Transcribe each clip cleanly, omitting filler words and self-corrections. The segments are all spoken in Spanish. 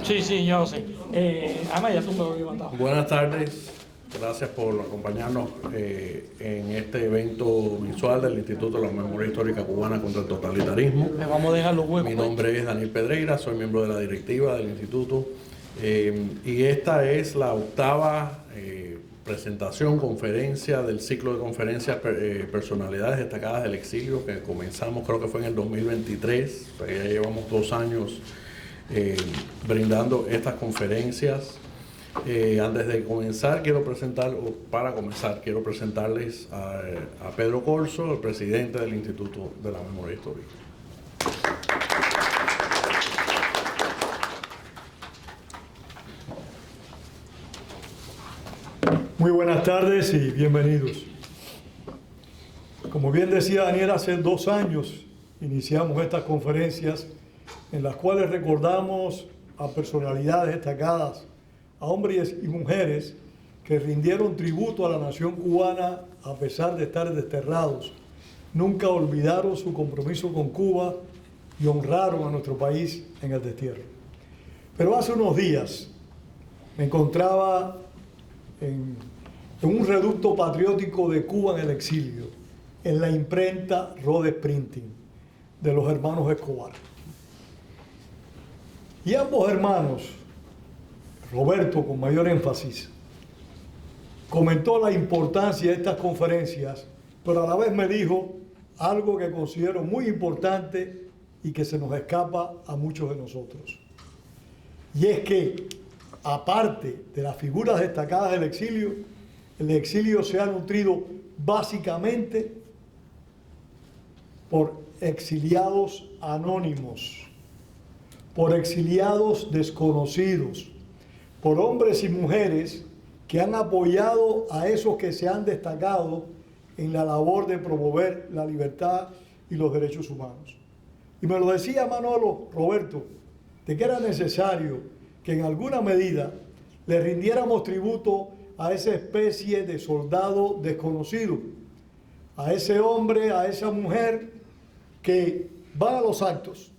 Sí, sí, yo sé. Además, ya tú me lo habías mandado. Buenas tardes, gracias por acompañarnos en este evento visual del Instituto de la Memoria Histórica Cubana contra el Totalitarismo. Le vamos a dejar los huevos. Mi nombre es Daniel Pedreira, soy miembro de la directiva del instituto y esta es la octava presentación, conferencia del ciclo de conferencias personalidades destacadas del exilio que comenzamos, creo que fue en el 2023, ya llevamos 2 años brindando estas conferencias. Antes de comenzar, quiero presentarles a Pedro Corzo, el presidente del Instituto de la Memoria Histórica. Muy buenas tardes y bienvenidos. Como bien decía Daniel, hace 2 años iniciamos estas conferencias en las cuales recordamos a personalidades destacadas, a hombres y mujeres que rindieron tributo a la nación cubana a pesar de estar desterrados. Nunca olvidaron su compromiso con Cuba y honraron a nuestro país en el destierro. Pero hace unos días me encontraba en un reducto patriótico de Cuba en el exilio, en la imprenta Rhodes Printing de los hermanos Escobar. Y ambos hermanos, Roberto con mayor énfasis, comentó la importancia de estas conferencias, pero a la vez me dijo algo que considero muy importante y que se nos escapa a muchos de nosotros. Y es que, aparte de las figuras destacadas del exilio, el exilio se ha nutrido básicamente por exiliados anónimos, por exiliados desconocidos, por hombres y mujeres que han apoyado a esos que se han destacado en la labor de promover la libertad y los derechos humanos. Y me lo decía Manolo, Roberto, de que era necesario que en alguna medida le rindiéramos tributo a esa especie de soldado desconocido, a ese hombre, a esa mujer que van a los actos,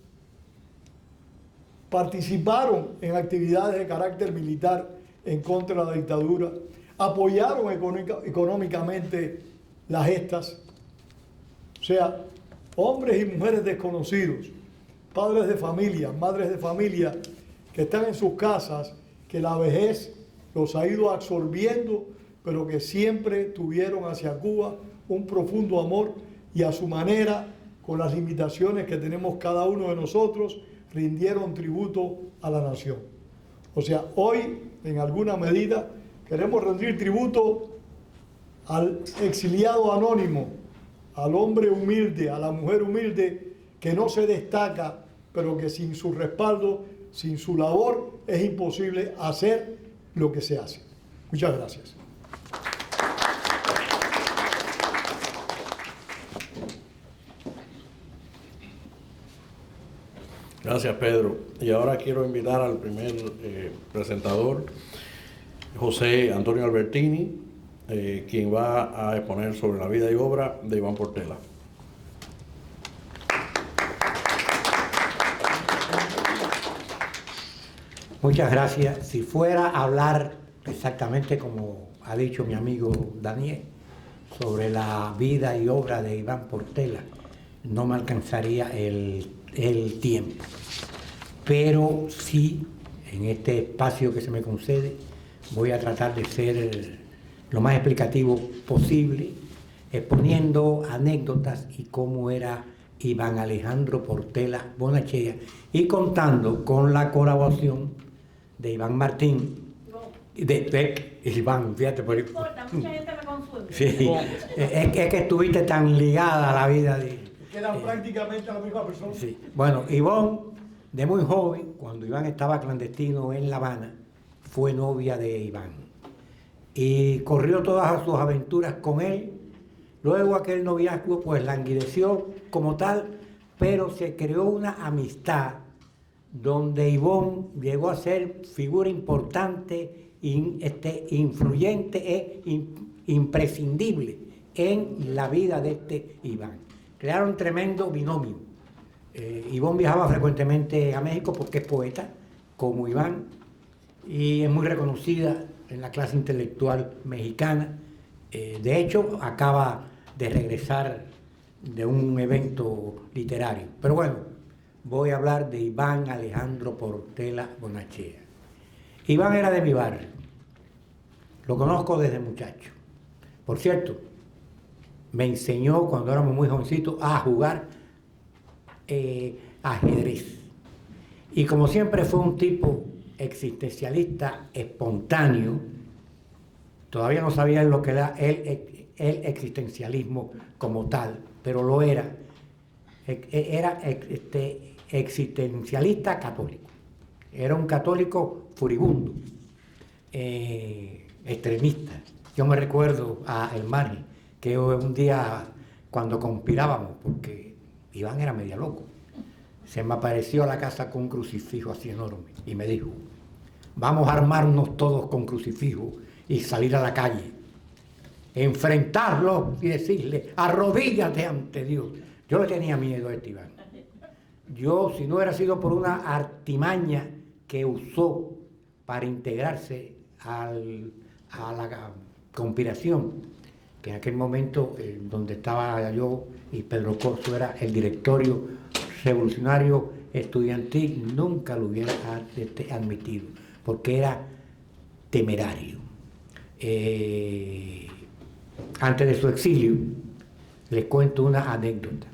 participaron en actividades de carácter militar en contra de la dictadura, apoyaron económicamente las gestas. O sea, hombres y mujeres desconocidos, padres de familia, madres de familia, que están en sus casas, que la vejez los ha ido absorbiendo, pero que siempre tuvieron hacia Cuba un profundo amor y a su manera, con las limitaciones que tenemos cada uno de nosotros, rindieron tributo a la nación. O sea, hoy, en alguna medida, queremos rendir tributo al exiliado anónimo, al hombre humilde, a la mujer humilde, que no se destaca, pero que sin su respaldo, sin su labor, es imposible hacer lo que se hace. Muchas gracias. Gracias, Pedro. Y ahora quiero invitar al primer presentador, José Antonio Albertini, quien va a exponer sobre la vida y obra de Iván Portela. Muchas gracias. Si fuera a hablar exactamente como ha dicho mi amigo Daniel sobre la vida y obra de Iván Portela, no me alcanzaría el tiempo. Pero sí, en este espacio que se me concede, voy a tratar de ser lo más explicativo posible, exponiendo anécdotas y cómo era Iván Alejandro Portela Bonachea y contando con la colaboración de Iván Martín, de Iván, fíjate por ahí. No importa, mucha gente me confunde. Sí, es que estuviste tan ligada a la vida de... Quedan prácticamente la misma persona. Sí. Bueno, Iván, de muy joven, cuando Iván estaba clandestino en La Habana, fue novia de Iván. Y corrió todas sus aventuras con él. Luego aquel noviazgo pues languideció como tal, pero se creó una amistad donde Iván llegó a ser figura importante, influyente e imprescindible en la vida de este Iván. Crearon tremendo binomio. Iván viajaba frecuentemente a México porque es poeta, como Iván, y es muy reconocida en la clase intelectual mexicana. De hecho, acaba de regresar de un evento literario. Pero bueno, voy a hablar de Iván Alejandro Portela Bonachea. Iván era de mi barrio, lo conozco desde muchacho. Por cierto, me enseñó cuando éramos muy jovencitos a jugar ajedrez. Y como siempre fue un tipo existencialista espontáneo, todavía no sabía lo que era el existencialismo como tal, pero lo era. Era existencialista católico. Era un católico furibundo, extremista. Yo me recuerdo a El Margen, que un día cuando conspirábamos, porque Iván era media loco, se me apareció a la casa con un crucifijo así enorme y me dijo: vamos a armarnos todos con crucifijo y salir a la calle, enfrentarlo y decirle: arrodíllate ante Dios. Yo le tenía miedo a este Iván. Yo, si no hubiera sido por una artimaña que usó para integrarse a la conspiración, que en aquel momento donde estaba yo y Pedro Corso era el directorio revolucionario estudiantil, nunca lo hubiera admitido, porque era temerario. Antes de su exilio, les cuento una anécdota.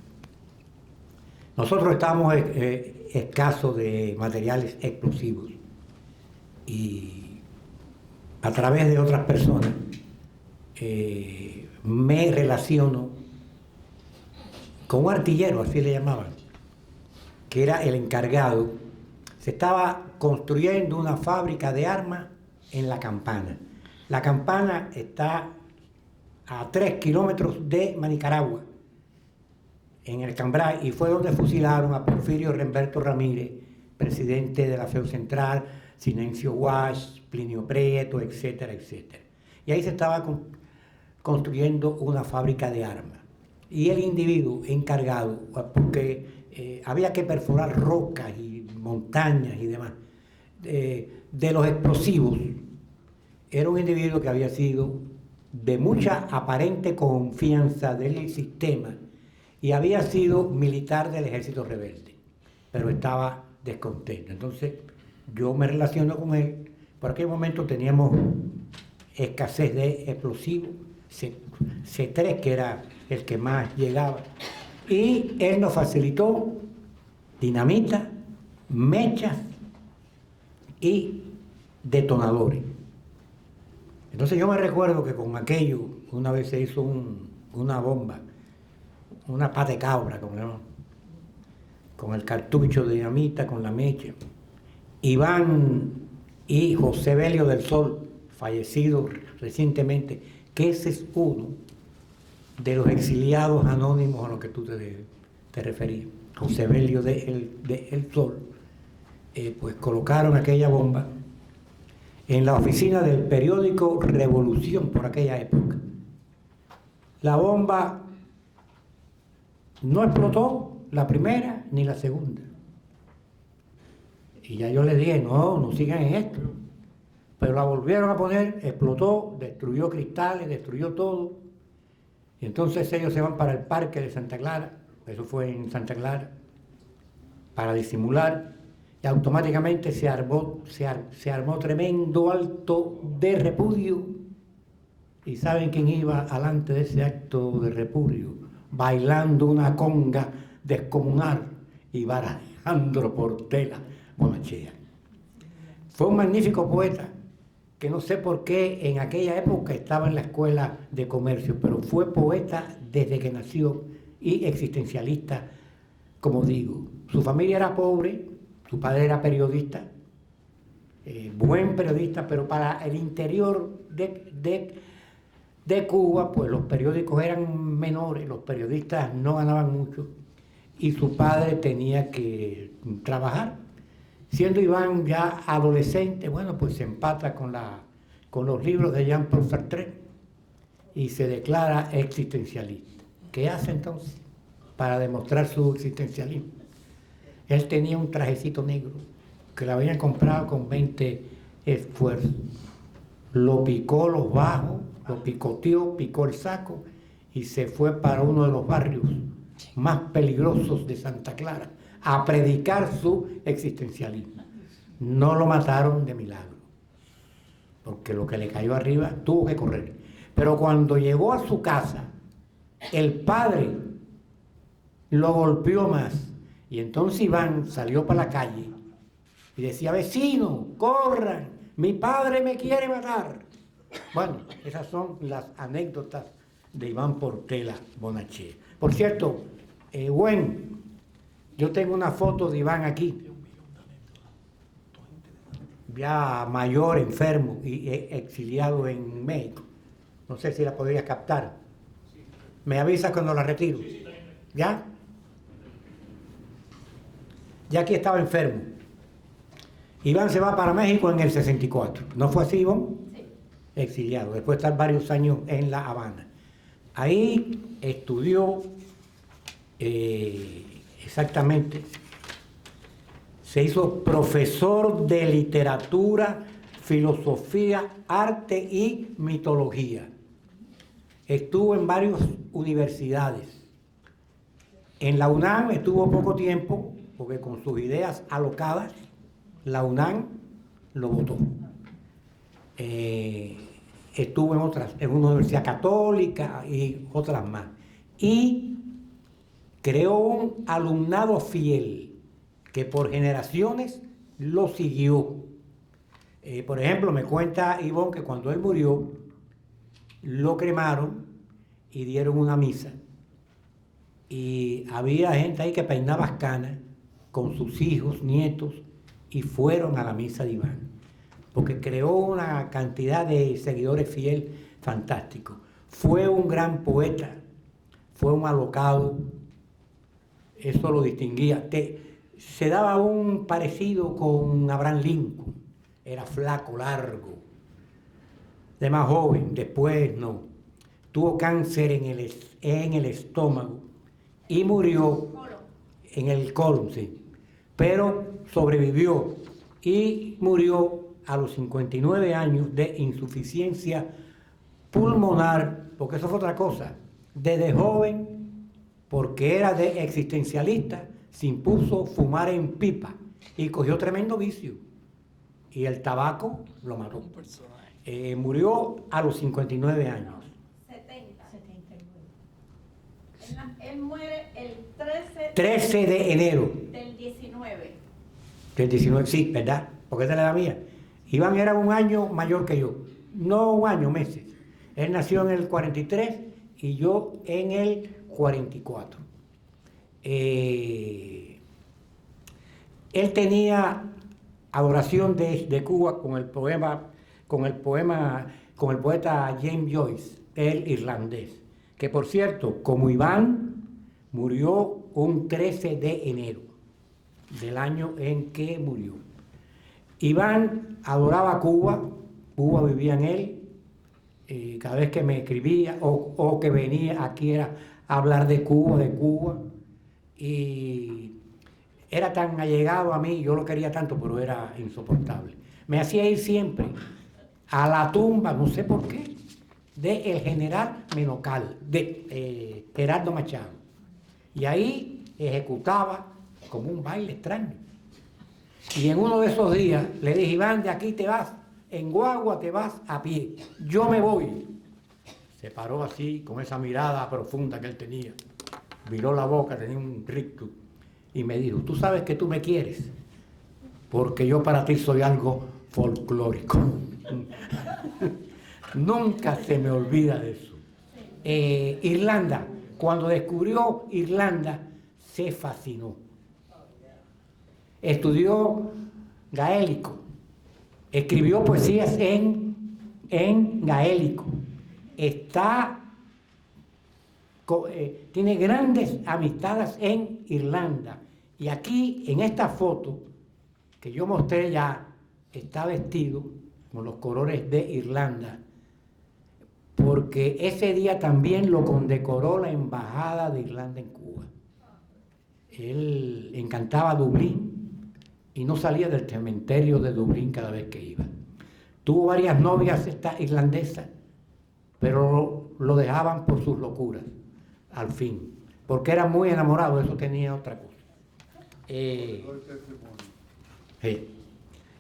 Nosotros estábamos escasos de materiales explosivos y a través de otras personas me relaciono con un artillero, así le llamaban, que era el encargado. Se estaba construyendo una fábrica de armas en La Campana. La Campana está a 3 kilómetros de Manicaragua, en el Cambrai, y fue donde fusilaron a Porfirio Remberto Ramírez, presidente de la FEU Central, Sinencio Guasch, Plinio Prieto, etcétera, etcétera. Y ahí se estaba construyendo una fábrica de armas. Y el individuo encargado, porque había que perforar rocas y montañas y demás, de los explosivos, era un individuo que había sido de mucha aparente confianza del sistema y había sido militar del ejército rebelde, pero estaba descontento. Entonces yo me relaciono con él. Por aquel momento teníamos escasez de explosivos, C3, que era el que más llegaba, y él nos facilitó dinamita, mechas y detonadores. Entonces yo me recuerdo que con aquello una vez se hizo una bomba, una pata de cabra, con el cartucho de dinamita, con la mecha. Iván y José Belio del Sol, fallecido recientemente, que ese es uno de los exiliados anónimos a los que tú te referías, José Belio del Sol, pues colocaron aquella bomba en la oficina del periódico Revolución por aquella época. La bomba no explotó la primera ni la segunda. Y ya yo les dije: no sigan en esto. Pero la volvieron a poner, explotó, destruyó cristales, destruyó todo. Y entonces ellos se van para el parque de Santa Clara, eso fue en Santa Clara, para disimular, y automáticamente se armó tremendo acto de repudio. ¿Y saben quién iba alante de ese acto de repudio? Bailando una conga descomunal, Iván Alejandro Portela Bonachea. Fue un magnífico poeta que no sé por qué en aquella época estaba en la escuela de comercio, pero fue poeta desde que nació y existencialista, como digo. Su familia era pobre, su padre era periodista, buen periodista, pero para el interior de Cuba, pues los periódicos eran menores, los periodistas no ganaban mucho y su padre tenía que trabajar. Siendo Iván ya adolescente, bueno, pues se empata con los libros de Jean-Paul Sartre y se declara existencialista. ¿Qué hace entonces para demostrar su existencialismo? Él tenía un trajecito negro, que la habían comprado con 20 esfuerzos. Lo picó los bajos, lo picoteó, picó el saco y se fue para uno de los barrios más peligrosos de Santa Clara a predicar su existencialismo. No lo mataron de milagro, porque lo que le cayó arriba tuvo que correr. Pero cuando llegó a su casa, el padre lo golpeó más. Y entonces Iván salió para la calle y decía: vecino, corran, mi padre me quiere matar. Bueno, esas son las anécdotas de Iván Portela Bonachea. Por cierto, yo tengo una foto de Iván aquí, ya mayor, enfermo y exiliado en México. No sé si la podrías captar. ¿Me avisas cuando la retiro? ¿Ya? Ya aquí estaba enfermo. Iván se va para México en el 64. ¿No fue así, Iván? Sí. Exiliado, después de estar varios años en La Habana. Ahí estudió exactamente, se hizo profesor de literatura, filosofía, arte y mitología. Estuvo en varias universidades. En la UNAM estuvo poco tiempo, porque con sus ideas alocadas, la UNAM lo votó. Estuvo en una universidad católica y otras más. Y creó un alumnado fiel que por generaciones lo siguió. Por ejemplo, me cuenta Ivonne que cuando él murió, lo cremaron y dieron una misa. Y había gente ahí que peinaba canas con sus hijos, nietos, y fueron a la misa de Iván, porque creó una cantidad de seguidores fiel fantástico. Fue un gran poeta, fue un alocado, eso lo distinguía. Se daba un parecido con Abraham Lincoln, era flaco, largo, de más joven, después no. Tuvo cáncer en el estómago y murió en el colon, sí. Pero sobrevivió y murió a los 59 años de insuficiencia pulmonar, porque eso fue otra cosa. Desde joven, porque era de existencialista, se impuso fumar en pipa y cogió tremendo vicio. Y el tabaco lo mató. Murió a los 59 años. 79. Él muere el 13 de enero. Del 19. Del 19, sí, ¿verdad? Porque esa es la edad mía. Iván era un año mayor que yo. No un año, meses. Él nació en el 43 y yo en el 44. Él tenía adoración de Cuba con el poeta James Joyce, el irlandés, que por cierto, como Iván, murió un 13 de enero del año en que murió. Iván adoraba a Cuba, Cuba vivía en él, cada vez que me escribía o que venía aquí era a hablar de Cuba, y era tan allegado a mí, yo lo quería tanto, pero era insoportable. Me hacía ir siempre a la tumba, no sé por qué, del general Menocal, de Gerardo Machado. Y ahí ejecutaba como un baile extraño. Y en uno de esos días le dije: Iván, de aquí te vas, en guagua te vas a pie, yo me voy. Se paró así, con esa mirada profunda que él tenía, viró la boca, tenía un rictus, y me dijo: tú sabes que tú me quieres, porque yo para ti soy algo folclórico. Nunca se me olvida de eso. Irlanda, cuando descubrió Irlanda, se fascinó. Estudió gaélico, escribió poesías en gaélico, tiene grandes amistades en Irlanda. Y aquí, en esta foto que yo mostré ya, está vestido con los colores de Irlanda, porque ese día también lo condecoró la Embajada de Irlanda en Cuba. Él encantaba Dublín y no salía del cementerio de Dublín cada vez que iba. Tuvo varias novias esta irlandesa, pero lo dejaban por sus locuras, al fin, porque era muy enamorado, eso tenía otra cosa. Sí.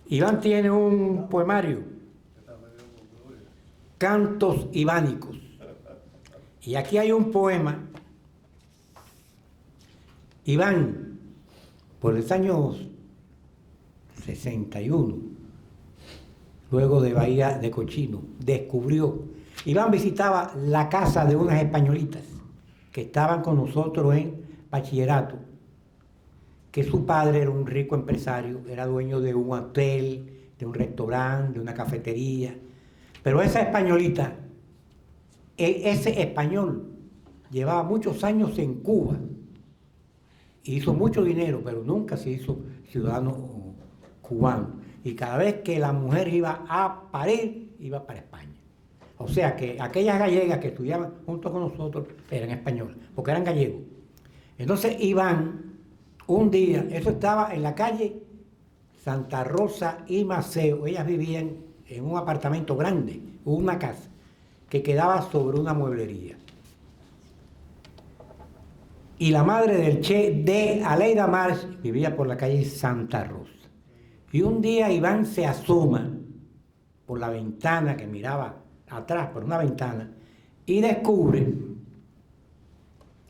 Iván tiene un poemario, Cantos Ibánicos, y aquí hay un poema. Iván, por los años 61, luego de Bahía de Cochino, descubrió. Iván visitaba la casa de unas españolitas que estaban con nosotros en bachillerato, que su padre era un rico empresario, era dueño de un hotel, de un restaurante, de una cafetería. Pero esa españolita, ese español, llevaba muchos años en Cuba, hizo mucho dinero, pero nunca se hizo ciudadano cubano. Y cada vez que la mujer iba a parir, iba para España. O sea que aquellas gallegas que estudiaban junto con nosotros eran españolas, porque eran gallegos. Entonces Iván, un día, eso estaba en la calle Santa Rosa y Maceo, ellas vivían en un apartamento grande, una casa, que quedaba sobre una mueblería. Y la madre del Che de Aleida March vivía por la calle Santa Rosa. Y un día Iván se asoma por la ventana que miraba atrás, por una ventana, y descubre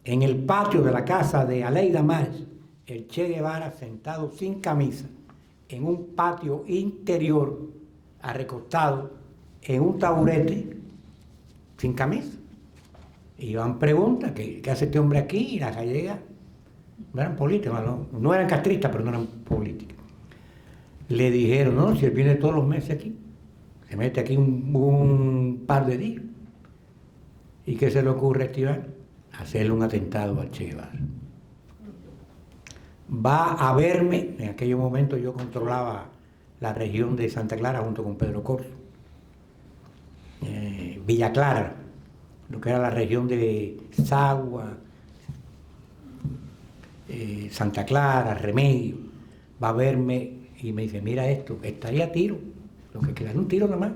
en el patio de la casa de Aleida March el Che Guevara sentado sin camisa en un patio interior, recostado en un taburete sin camisa. Iván pregunta, ¿qué hace este hombre aquí? Y las gallegas no eran políticas, no eran castristas, pero no eran políticas. Le dijeron, no, si él viene todos los meses aquí, se mete aquí un par de días. ¿Y qué se le ocurre a este Iván? Hacerle un atentado al Che Guevara. Va a verme, en aquel momento yo controlaba la región de Santa Clara junto con Pedro Corso, Villa Clara, lo que era la región de Sagua, Santa Clara, Remedio. Va a verme y me dice, mira esto, estaría a tiro, lo que queda es un tiro nada más.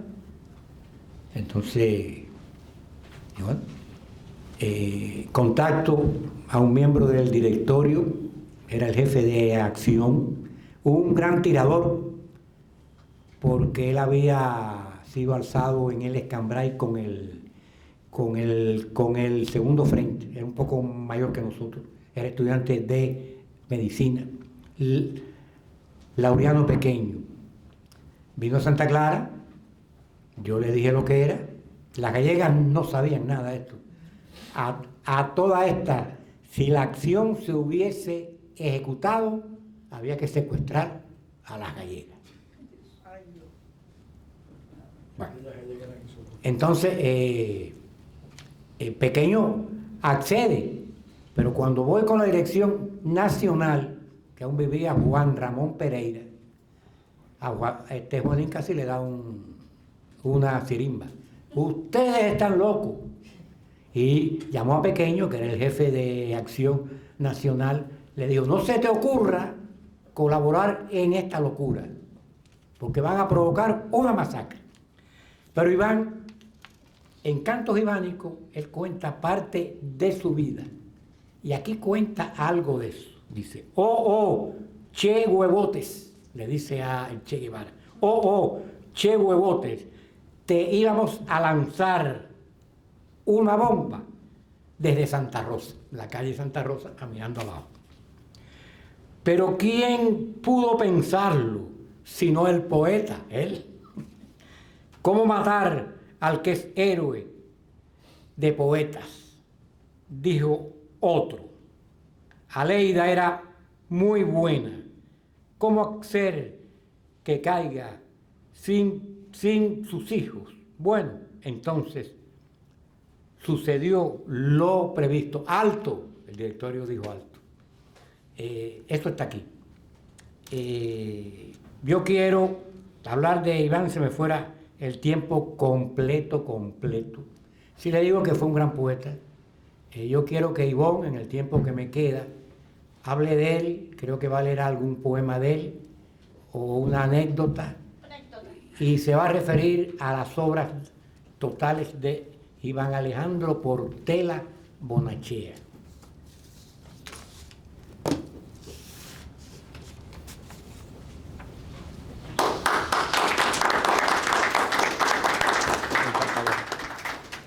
Entonces, bueno, contacto a un miembro del directorio, era el jefe de acción, un gran tirador, porque él había sido alzado en el Escambray con el segundo frente, era un poco mayor que nosotros, era estudiante de medicina. Laureano Pequeño vino a Santa Clara, yo le dije lo que era, las gallegas no sabían nada de esto. A toda esta, si la acción se hubiese ejecutado, había que secuestrar a las gallegas. Bueno, entonces Pequeño accede, pero cuando voy con la dirección nacional, que aún vivía Juan Ramón Pereira, a Juanín casi le da una sirimba. Ustedes están locos. Y llamó a Pequeño, que era el jefe de acción nacional, le dijo, no se te ocurra colaborar en esta locura, porque van a provocar una masacre. Pero Iván, en Cantos Ibánicos, él cuenta parte de su vida. Y aquí cuenta algo de eso. Dice, che huevotes, le dice a Che Guevara, che huevotes, te íbamos a lanzar una bomba desde Santa Rosa, la calle Santa Rosa, caminando abajo. Pero ¿quién pudo pensarlo sino el poeta, él? ¿Cómo matar al que es héroe de poetas? Dijo otro. Aleida era muy buena. ¿Cómo hacer que caiga sin sus hijos? Bueno, entonces sucedió lo previsto. Alto, el directorio dijo alto. Esto está aquí. Yo quiero hablar de Iván, se me fuera el tiempo completo. Si le digo que fue un gran poeta, yo quiero que Ivón, en el tiempo que me queda, hable de él. Creo que va a leer algún poema de él, o una anécdota y se va a referir a las obras totales de Iván Alejandro Portela Bonachea.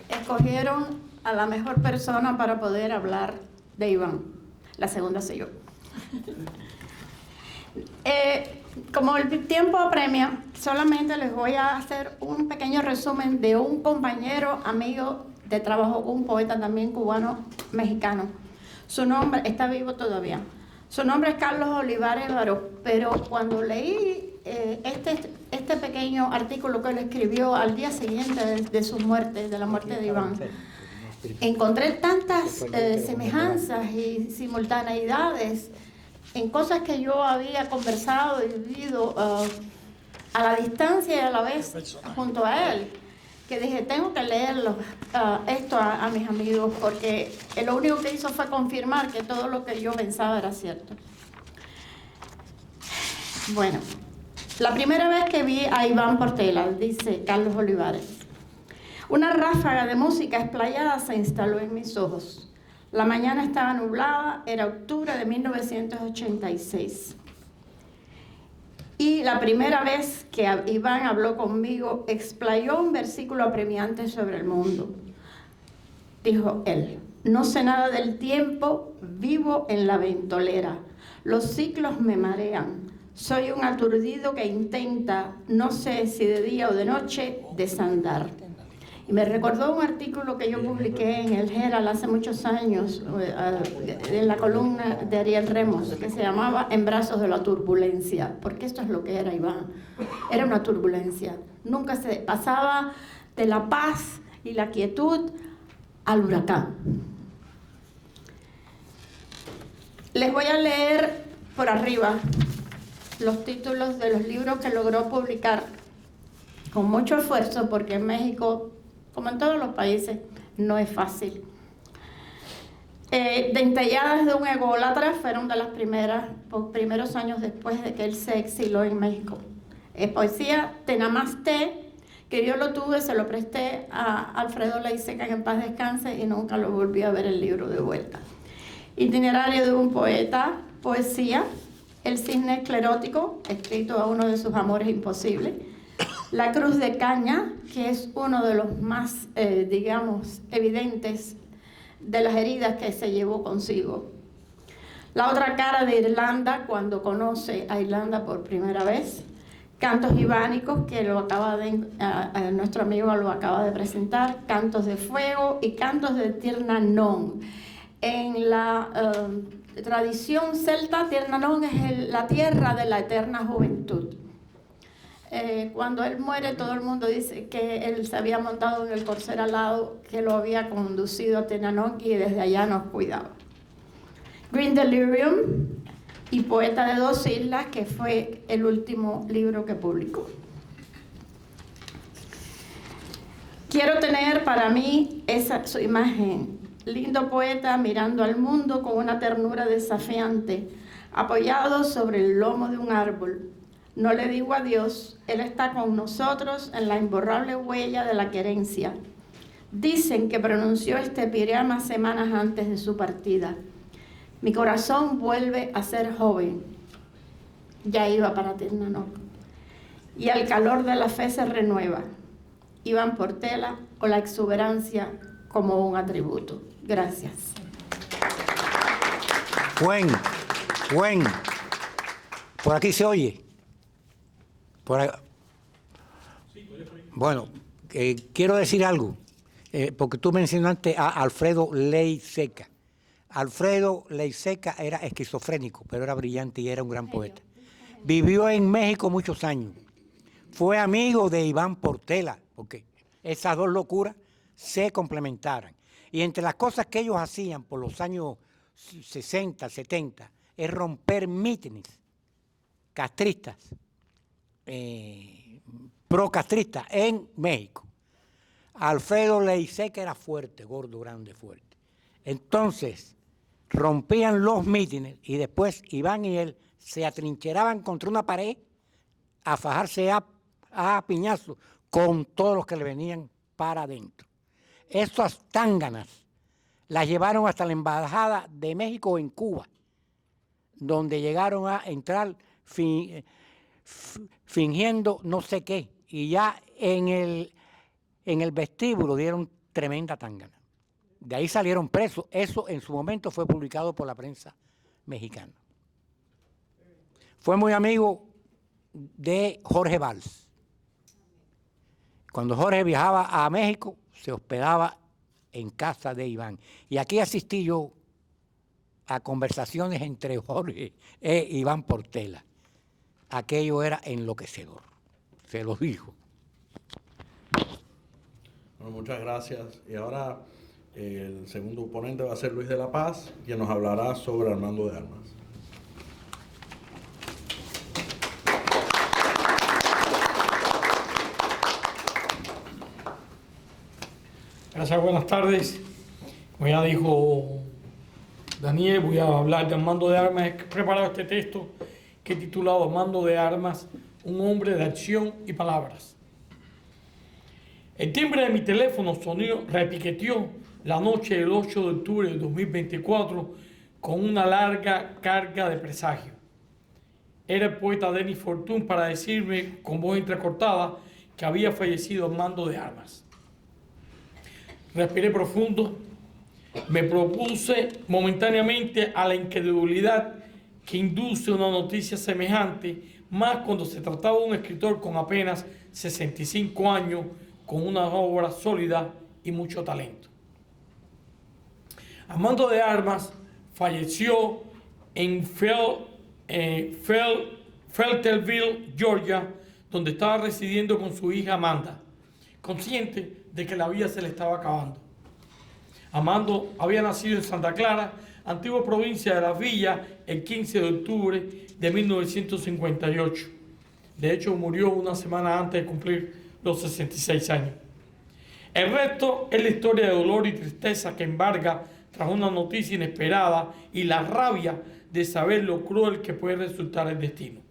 Escogieron a la mejor persona para poder hablar de Iván. La segunda soy yo. Como el tiempo apremia, solamente les voy a hacer un pequeño resumen de un compañero, amigo de trabajo, un poeta también cubano, mexicano. Su nombre está vivo todavía. Su nombre es Carlos Olivares Baró, pero cuando leí este pequeño artículo que él escribió al día siguiente de su muerte, de la muerte de Iván, encontré tantas semejanzas y simultaneidades en cosas que yo había conversado y vivido a la distancia y a la vez junto a él, que dije, tengo que leerlo, esto a mis amigos, porque lo único que hizo fue confirmar que todo lo que yo pensaba era cierto. Bueno, la primera vez que vi a Iván Portela, dice Carlos Olivares, una ráfaga de música explayada se instaló en mis ojos. La mañana estaba nublada, era octubre de 1986. Y la primera vez que Iván habló conmigo, explayó un versículo apremiante sobre el mundo. Dijo él, no sé nada del tiempo, vivo en la ventolera. Los ciclos me marean. Soy un aturdido que intenta, no sé si de día o de noche, desandar. Y me recordó un artículo que yo publiqué en el Herald hace muchos años, en la columna de Ariel Remos, que se llamaba En brazos de la turbulencia, porque esto es lo que era Iván. Era una turbulencia. Nunca se pasaba de la paz y la quietud al huracán. Les voy a leer por arriba los títulos de los libros que logró publicar con mucho esfuerzo, porque en México, como en todos los países, no es fácil. Dentelladas de un ególatra fueron de las primeros años después de que él se exiló en México. Poesía Tenamaste, que yo lo tuve, se lo presté a Alfredo Leiseca, que en paz descanse, y nunca lo volví a ver el libro de vuelta. Itinerario de un poeta, poesía, El cisne esclerótico, escrito a uno de sus amores imposibles. La cruz de caña, que es uno de los más, digamos, evidentes de las heridas que se llevó consigo. La otra cara de Irlanda, cuando conoce a Irlanda por primera vez. Cantos ibánicos, que nuestro amigo lo acaba de presentar. Cantos de fuego y cantos de Tirnanón. En la tradición celta, Tirnanón es la tierra de la eterna juventud. Cuando él muere, todo el mundo dice que él se había montado en el corcel alado que lo había conducido a Tirnanón y desde allá nos cuidaba. Green Delirium y Poeta de dos islas, que fue el último libro que publicó. Quiero tener para mí su imagen. Lindo poeta mirando al mundo con una ternura desafiante, apoyado sobre el lomo de un árbol. No le digo adiós, él está con nosotros en la imborrable huella de la querencia. Dicen que pronunció este epigrama semanas antes de su partida. Mi corazón vuelve a ser joven. Ya iba para Tirnanón. Y el calor de la fe se renueva. Iván Portela, o la exuberancia como un atributo. Gracias. Buen. Por aquí se oye. Bueno, quiero decir algo, porque tú mencionaste a Alfredo Leiseca. Alfredo Leiseca era esquizofrénico, pero era brillante y era un gran poeta. Vivió en México muchos años. Fue amigo de Iván Portela, porque esas dos locuras se complementaran. Y entre las cosas que ellos hacían por los años 60, 70, es romper mítines castristas, pro-castristas en México. Alfredo Leiseca era fuerte, gordo, grande, fuerte. Entonces, rompían los mítines y después Iván y él se atrincheraban contra una pared a fajarse a piñazos con todos los que le venían para adentro. Esas tánganas las llevaron hasta la Embajada de México en Cuba, donde llegaron a entrar fingiendo no sé qué, y ya en el vestíbulo dieron tremenda tangana. De ahí salieron presos. Eso en su momento fue publicado por la prensa mexicana. Fue muy amigo de Jorge Valls. Cuando Jorge viajaba a México, se hospedaba en casa de Iván. Y aquí asistí yo a conversaciones entre Jorge e Iván Portela. Aquello era enloquecedor, se lo digo. Bueno, muchas gracias. Y ahora el segundo ponente va a ser Luis de la Paz, quien nos hablará sobre Armando de Armas. Gracias, buenas tardes. Como ya dijo Daniel, voy a hablar de Armando de Armas. He preparado este texto que he titulado Armando de Armas, un hombre de acción y palabras. El timbre de mi teléfono repiqueteó la noche del 8 de octubre de 2024 con una larga carga de presagio. Era el poeta Denis Fortune para decirme con voz entrecortada que había fallecido Armando de Armas. Respiré profundo, me propuse momentáneamente a la incredulidad que induce una noticia semejante, más cuando se trataba de un escritor con apenas 65 años, con una obra sólida y mucho talento. Armando de Armas falleció en Fayetteville, Georgia, donde estaba residiendo con su hija Amanda, consciente de que la vida se le estaba acabando. Armando había nacido en Santa Clara, antigua provincia de Las Villas, el 15 de octubre de 1958. De hecho, murió una semana antes de cumplir los 66 años. El resto es la historia de dolor y tristeza que embarga tras una noticia inesperada y la rabia de saber lo cruel que puede resultar el destino.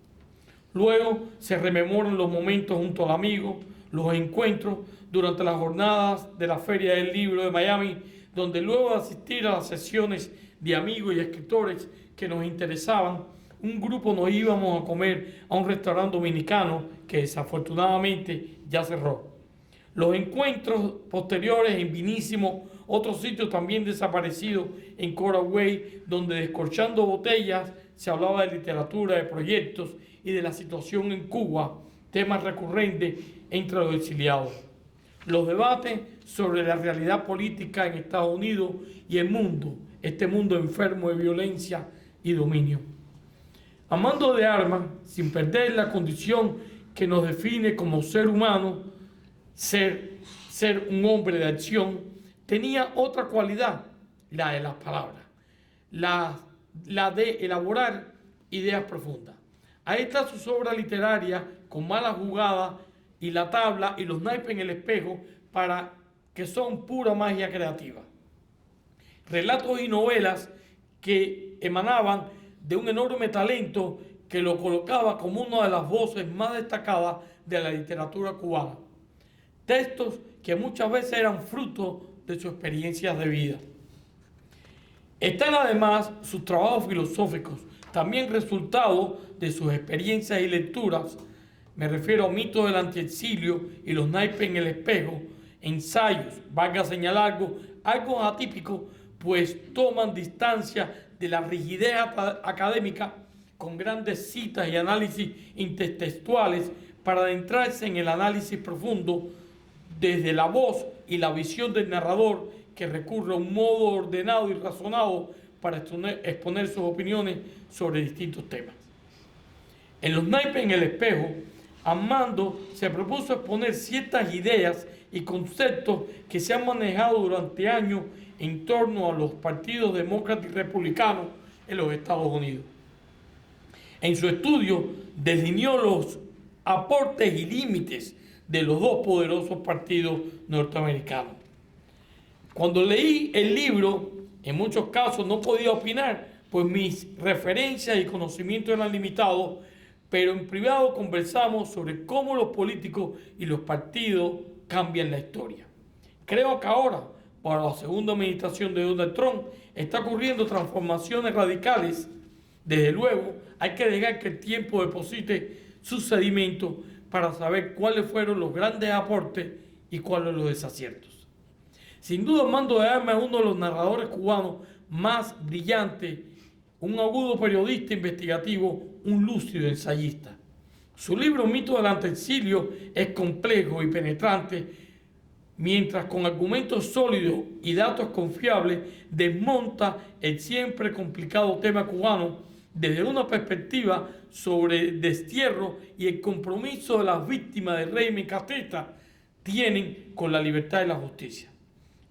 Luego se rememoran los momentos junto al amigo, los encuentros durante las jornadas de la Feria del Libro de Miami, donde luego de asistir a las sesiones de amigos y escritores que nos interesaban, un grupo nos íbamos a comer a un restaurante dominicano que desafortunadamente ya cerró. Los encuentros posteriores en Vinísimo, otro sitio también desaparecido en Coral Way, donde descorchando botellas se hablaba de literatura, de proyectos y de la situación en Cuba, temas recurrentes entre los exiliados. Los debates sobre la realidad política en Estados Unidos y el mundo, este mundo enfermo de violencia y dominio. Armando de Armas, sin perder la condición que nos define como ser humano, ser un hombre de acción, tenía otra cualidad, la de las palabras, la de elaborar ideas profundas. Ahí está sus obras literarias con Mala Jugada y La Tabla y Los naipes en el espejo, que son pura magia creativa. Relatos y novelas que emanaban de un enorme talento que lo colocaba como una de las voces más destacadas de la literatura cubana. Textos que muchas veces eran fruto de sus experiencias de vida. Están además sus trabajos filosóficos, también resultado de sus experiencias y lecturas. Me refiero a Mito del Antiexilio y Los naipes en el espejo, ensayos, valga señalar algo atípico, pues toman distancia de la rigidez académica con grandes citas y análisis intertextuales para adentrarse en el análisis profundo desde la voz y la visión del narrador, que recurre a un modo ordenado y razonado para exponer sus opiniones sobre distintos temas. En Los naipes en el espejo, Armando se propuso exponer ciertas ideas y conceptos que se han manejado durante años en torno a los partidos demócratas y republicanos en los Estados Unidos. En su estudio delineó los aportes y límites de los dos poderosos partidos norteamericanos. Cuando leí el libro, en muchos casos no podía opinar, pues mis referencias y conocimientos eran limitados, pero en privado conversamos sobre cómo los políticos y los partidos cambian la historia. Creo que ahora, para la segunda administración de Donald Trump, está ocurriendo transformaciones radicales. Desde luego, hay que dejar que el tiempo deposite sus sedimentos para saber cuáles fueron los grandes aportes y cuáles los desaciertos. Sin duda, Armando de Armas es uno de los narradores cubanos más brillantes, un agudo periodista investigativo, un lúcido ensayista. Su libro Mito del Anteexilio es complejo y penetrante, mientras con argumentos sólidos y datos confiables desmonta el siempre complicado tema cubano desde una perspectiva sobre el destierro y el compromiso de las víctimas del régimen castrista tienen con la libertad y la justicia.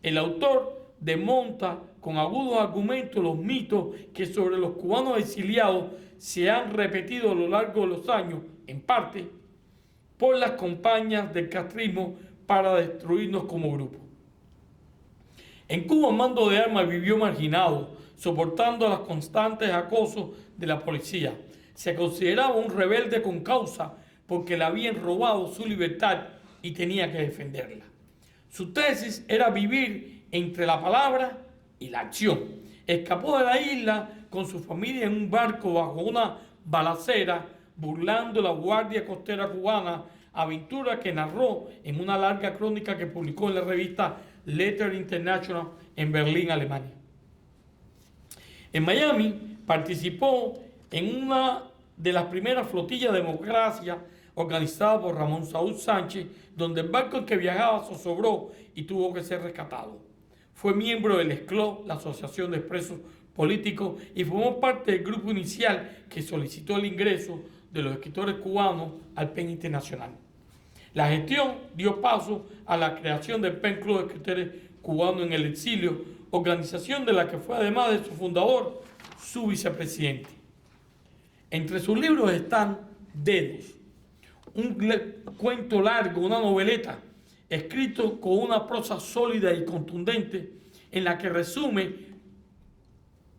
El autor desmonta con agudos argumentos los mitos que sobre los cubanos exiliados se han repetido a lo largo de los años, en parte, por las campañas del castrismo para destruirnos como grupo. En Cuba, Armando de Armas vivió marginado, soportando los constantes acosos de la policía. Se consideraba un rebelde con causa porque le habían robado su libertad y tenía que defenderla. Su tesis era vivir entre la palabra y la acción. Escapó de la isla con su familia en un barco bajo una balacera, burlando la Guardia Costera cubana, aventura que narró en una larga crónica que publicó en la revista Letter International en Berlín, Alemania. En Miami participó en una de las primeras flotillas de democracia organizada por Ramón Saúl Sánchez, donde el barco en que viajaba zozobró y tuvo que ser rescatado. Fue miembro del ESCLO, la Asociación de Expresos Políticos, y formó parte del grupo inicial que solicitó el ingreso de los escritores cubanos al PEN Internacional. La gestión dio paso a la creación del PEN Club de Escritores Cubanos en el Exilio, organización de la que fue, además de su fundador, su vicepresidente. Entre sus libros están Dedos, un cuento largo, una noveleta, escrito con una prosa sólida y contundente, en la que resume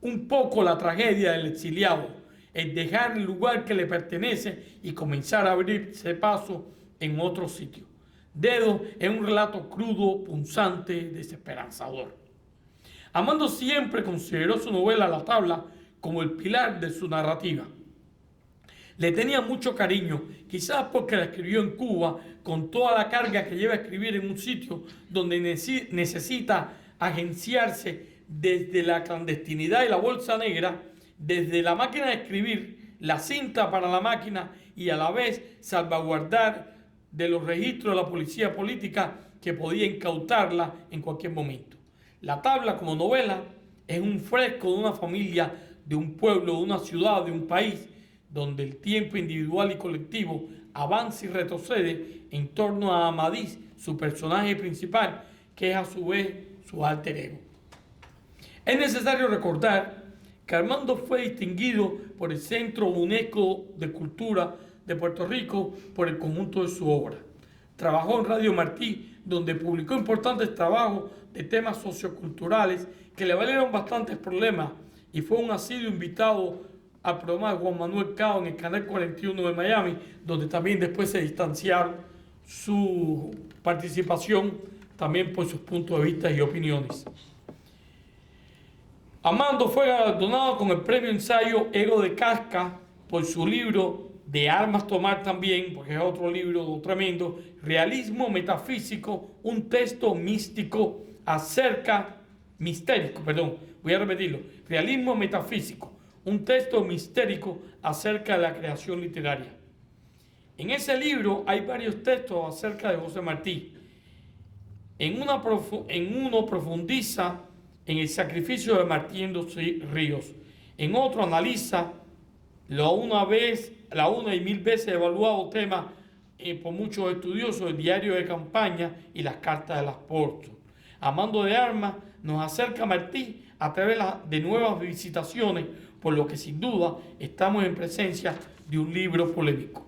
un poco la tragedia del exiliado, el dejar el lugar que le pertenece y comenzar a abrirse paso en otro sitio. Dedos es un relato crudo, punzante, desesperanzador. Armando siempre consideró su novela La Tabla como el pilar de su narrativa. Le tenía mucho cariño, quizás porque la escribió en Cuba, con toda la carga que lleva a escribir en un sitio donde necesita agenciarse desde la clandestinidad y la bolsa negra, desde la máquina de escribir, la cinta para la máquina y a la vez salvaguardar de los registros de la policía política que podía incautarla en cualquier momento. La Tabla, como novela, es un fresco de una familia, de un pueblo, de una ciudad, de un país, donde el tiempo individual y colectivo avanza y retrocede en torno a Amadís, su personaje principal, que es a su vez su alter ego. Es necesario recordar que Armando fue distinguido por el Centro UNESCO de Cultura de Puerto Rico por el conjunto de su obra. Trabajó en Radio Martí, donde publicó importantes trabajos de temas socioculturales que le valieron bastantes problemas, y fue un asiduo invitado al programa de Juan Manuel Cao en el Canal 41 de Miami, donde también después se distanciaron su participación también por sus puntos de vista y opiniones. Armando fue galardonado con el premio ensayo Ego de Casca por su libro De Armas Tomar también, porque es otro libro tremendo, Realismo Metafísico, un texto mistérico, Realismo Metafísico, un texto mistérico acerca de la creación literaria. En ese libro hay varios textos acerca de José Martí. En uno profundiza en el sacrificio de Martí en los Ríos. En otro analiza la una y mil veces evaluado tema por muchos estudiosos del diario de campaña y las cartas del apóstol. Armando de Armas nos acerca a Martí a través de nuevas visitaciones, por lo que sin duda estamos en presencia de un libro polémico.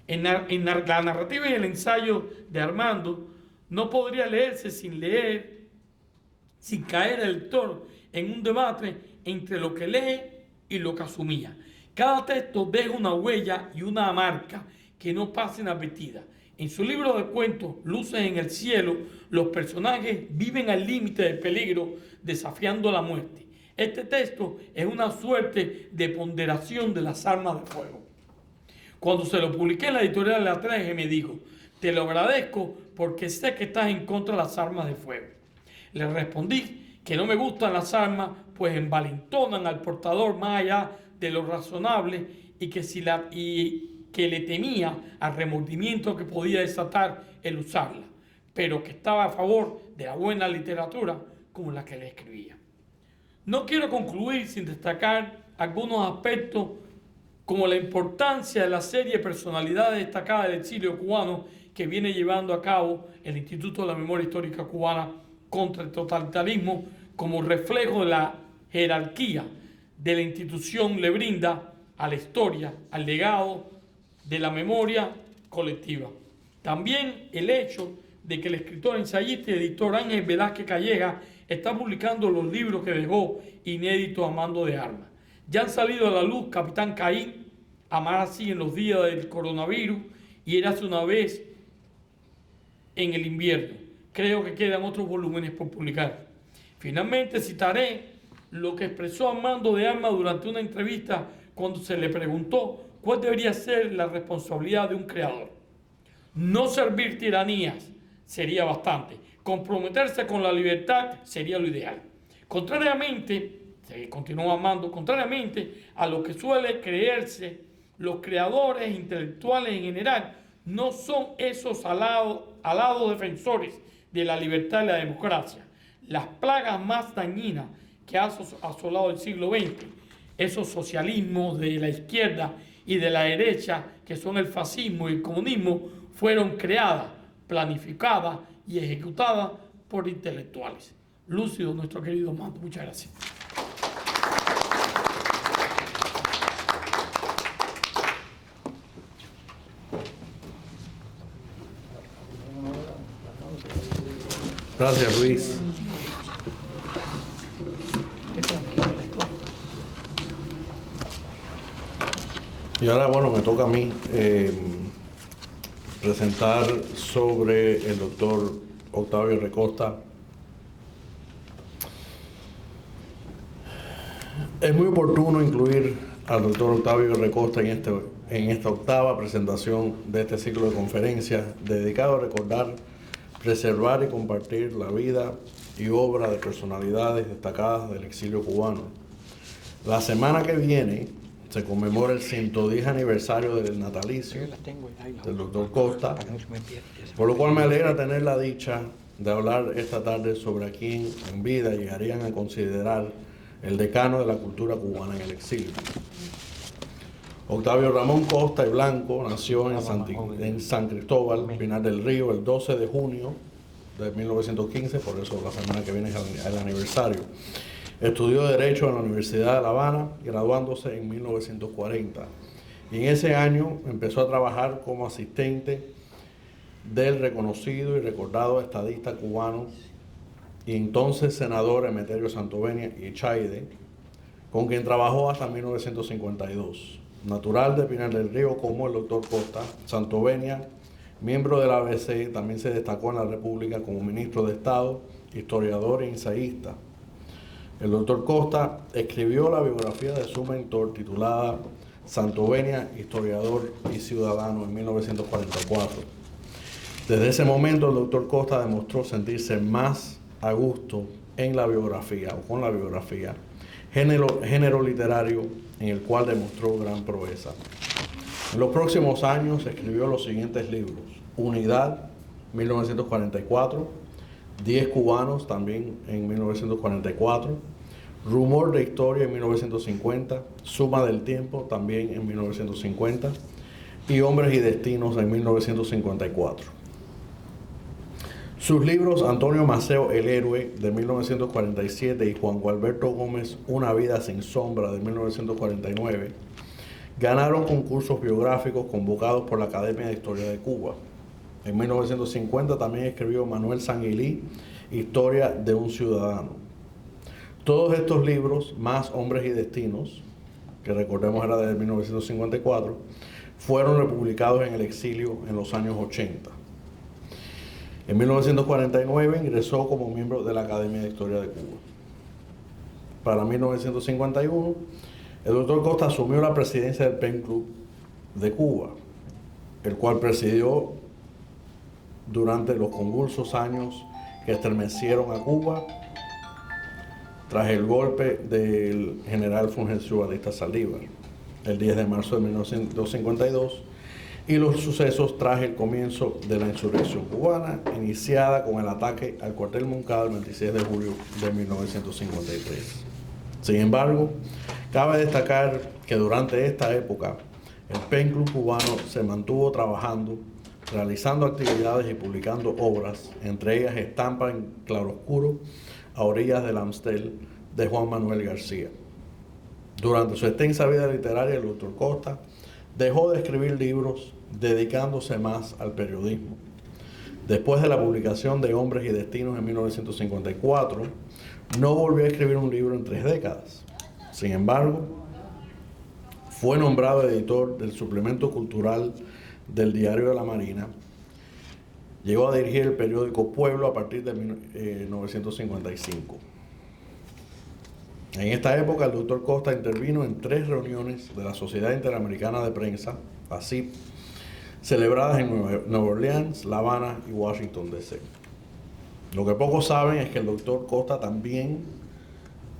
En la narrativa y el ensayo de Armando no podría leerse sin caer el lector en un debate entre lo que lee y lo que asumía. Cada texto deja una huella y una marca que no pasa inadvertida. En su libro de cuentos, Luces en el cielo, los personajes viven al límite del peligro, desafiando la muerte. Este texto es una suerte de ponderación de las armas de fuego. Cuando se lo publiqué en la editorial de La Treje, me dijo: te lo agradezco porque sé que estás en contra de las armas de fuego. Le respondí que no me gustan las armas, pues envalentonan al portador más allá de lo razonable y que le temía al remordimiento que podía desatar el usarla, pero que estaba a favor de la buena literatura como la que le escribía. No quiero concluir sin destacar algunos aspectos como la importancia de la serie de personalidades destacadas del exilio cubano que viene llevando a cabo el Instituto de la Memoria Histórica Cubana contra el totalitarismo, como reflejo de la jerarquía de la institución le brinda a la historia, al legado de la memoria colectiva. También el hecho de que el escritor, ensayista y editor Ángel Velázquez Calleja está publicando los libros que dejó inéditos a mando de armas. Ya han salido a la luz Capitán Caín, Amar así en los días del coronavirus y Érase una vez en el invierno. Creo que quedan otros volúmenes por publicar. Finalmente citaré lo que expresó Armando de Armas durante una entrevista cuando se le preguntó cuál debería ser la responsabilidad de un creador. No servir tiranías sería bastante. Comprometerse con la libertad sería lo ideal. Contrariamente, continuó Armando, contrariamente a lo que suele creerse, los creadores intelectuales en general no son esos alados defensores de la libertad y la democracia. Las plagas más dañinas que ha asolado el siglo XX, esos socialismos de la izquierda y de la derecha, que son el fascismo y el comunismo, fueron creadas, planificadas y ejecutadas por intelectuales. Lúcido, nuestro querido Armando, muchas gracias. Gracias, Luis. Y ahora, bueno, me toca a mí presentar sobre el doctor Octavio Recosta. Es muy oportuno incluir al doctor Octavio Recosta en esta octava presentación de este ciclo de conferencias dedicado a recordar, preservar y compartir la vida y obra de personalidades destacadas del exilio cubano. La semana que viene se conmemora el 110 aniversario del natalicio del doctor Costa, por lo cual me alegra tener la dicha de hablar esta tarde sobre a quien en vida llegarían a considerar el decano de la cultura cubana en el exilio. Octavio Ramón Costa y Blanco nació en San Cristóbal, Pinar del Río, el 12 de junio de 1915, por eso la semana que viene es el aniversario. Estudió Derecho en la Universidad de La Habana, graduándose en 1940. Y en ese año empezó a trabajar como asistente del reconocido y recordado estadista cubano y entonces senador Emeterio Santovenia y Echaide, con quien trabajó hasta 1952. Natural de Pinar del Río como el doctor Costa, Santovenia, miembro de la ABC, también se destacó en la República como ministro de Estado, historiador e ensayista. El doctor Costa escribió la biografía de su mentor titulada Santovenia, historiador y ciudadano en 1944. Desde ese momento el doctor Costa demostró sentirse más a gusto en la biografía o con la biografía, género literario en el cual demostró gran proeza. En los próximos años escribió los siguientes libros: Unidad, 1944, 10 cubanos, también en 1944, Rumor de historia en 1950, Suma del tiempo, también en 1950, y Hombres y destinos en 1954. Sus libros Antonio Maceo, El héroe, de 1947, y Juan Gualberto Gómez, Una vida sin sombra, de 1949, ganaron concursos biográficos convocados por la Academia de Historia de Cuba. En 1950 también escribió Manuel Sanguilí, Historia de un ciudadano. Todos estos libros, más Hombres y destinos, que recordemos era desde 1954, fueron republicados en el exilio en los años 80. En 1949 ingresó como miembro de la Academia de Historia de Cuba. Para 1951, el doctor Costa asumió la presidencia del PEN Club de Cuba, el cual presidió durante los convulsos años que estremecieron a Cuba tras el golpe del general Fulgencio Batista Saldívar, el 10 de marzo de 1952, y los sucesos tras el comienzo de la insurrección cubana, iniciada con el ataque al cuartel Moncada el 26 de julio de 1953. Sin embargo, cabe destacar que durante esta época, el PEN Club cubano se mantuvo trabajando, realizando actividades y publicando obras, entre ellas Estampa en claroscuro a orillas del Amstel de Juan Manuel García. Durante su extensa vida literaria, el doctor Costa dejó de escribir libros, dedicándose más al periodismo. Después de la publicación de Hombres y Destinos en 1954, no volvió a escribir un libro en 3 décadas. Sin embargo, fue nombrado editor del suplemento cultural del Diario de la Marina. Llegó a dirigir el periódico Pueblo a partir de 1955. En esta época, el doctor Costa intervino en 3 reuniones de la Sociedad Interamericana de Prensa, ASIP, celebradas en Nueva Orleans, La Habana y Washington, D.C. Lo que pocos saben es que el doctor Costa también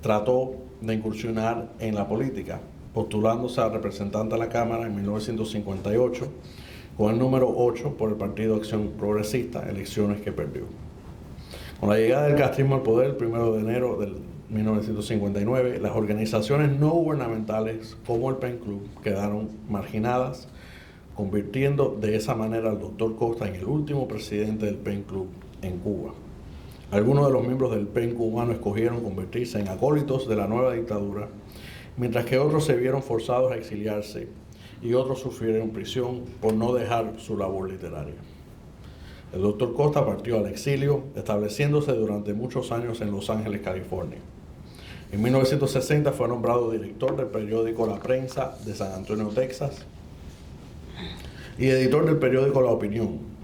trató de incursionar en la política, postulándose a representante a la Cámara en 1958 con el número 8 por el Partido Acción Progresista, elecciones que perdió. Con la llegada del castrismo al poder el 1 de enero de 1959, las organizaciones no gubernamentales como el PEN Club quedaron marginadas, convirtiendo de esa manera al doctor Costa en el último presidente del PEN Club en Cuba. Algunos de los miembros del PEN cubano escogieron convertirse en acólitos de la nueva dictadura, mientras que otros se vieron forzados a exiliarse y otros sufrieron prisión por no dejar su labor literaria. El doctor Costa partió al exilio, estableciéndose durante muchos años en Los Ángeles, California. En 1960 fue nombrado director del periódico La Prensa de San Antonio, Texas, y editor del periódico La Opinión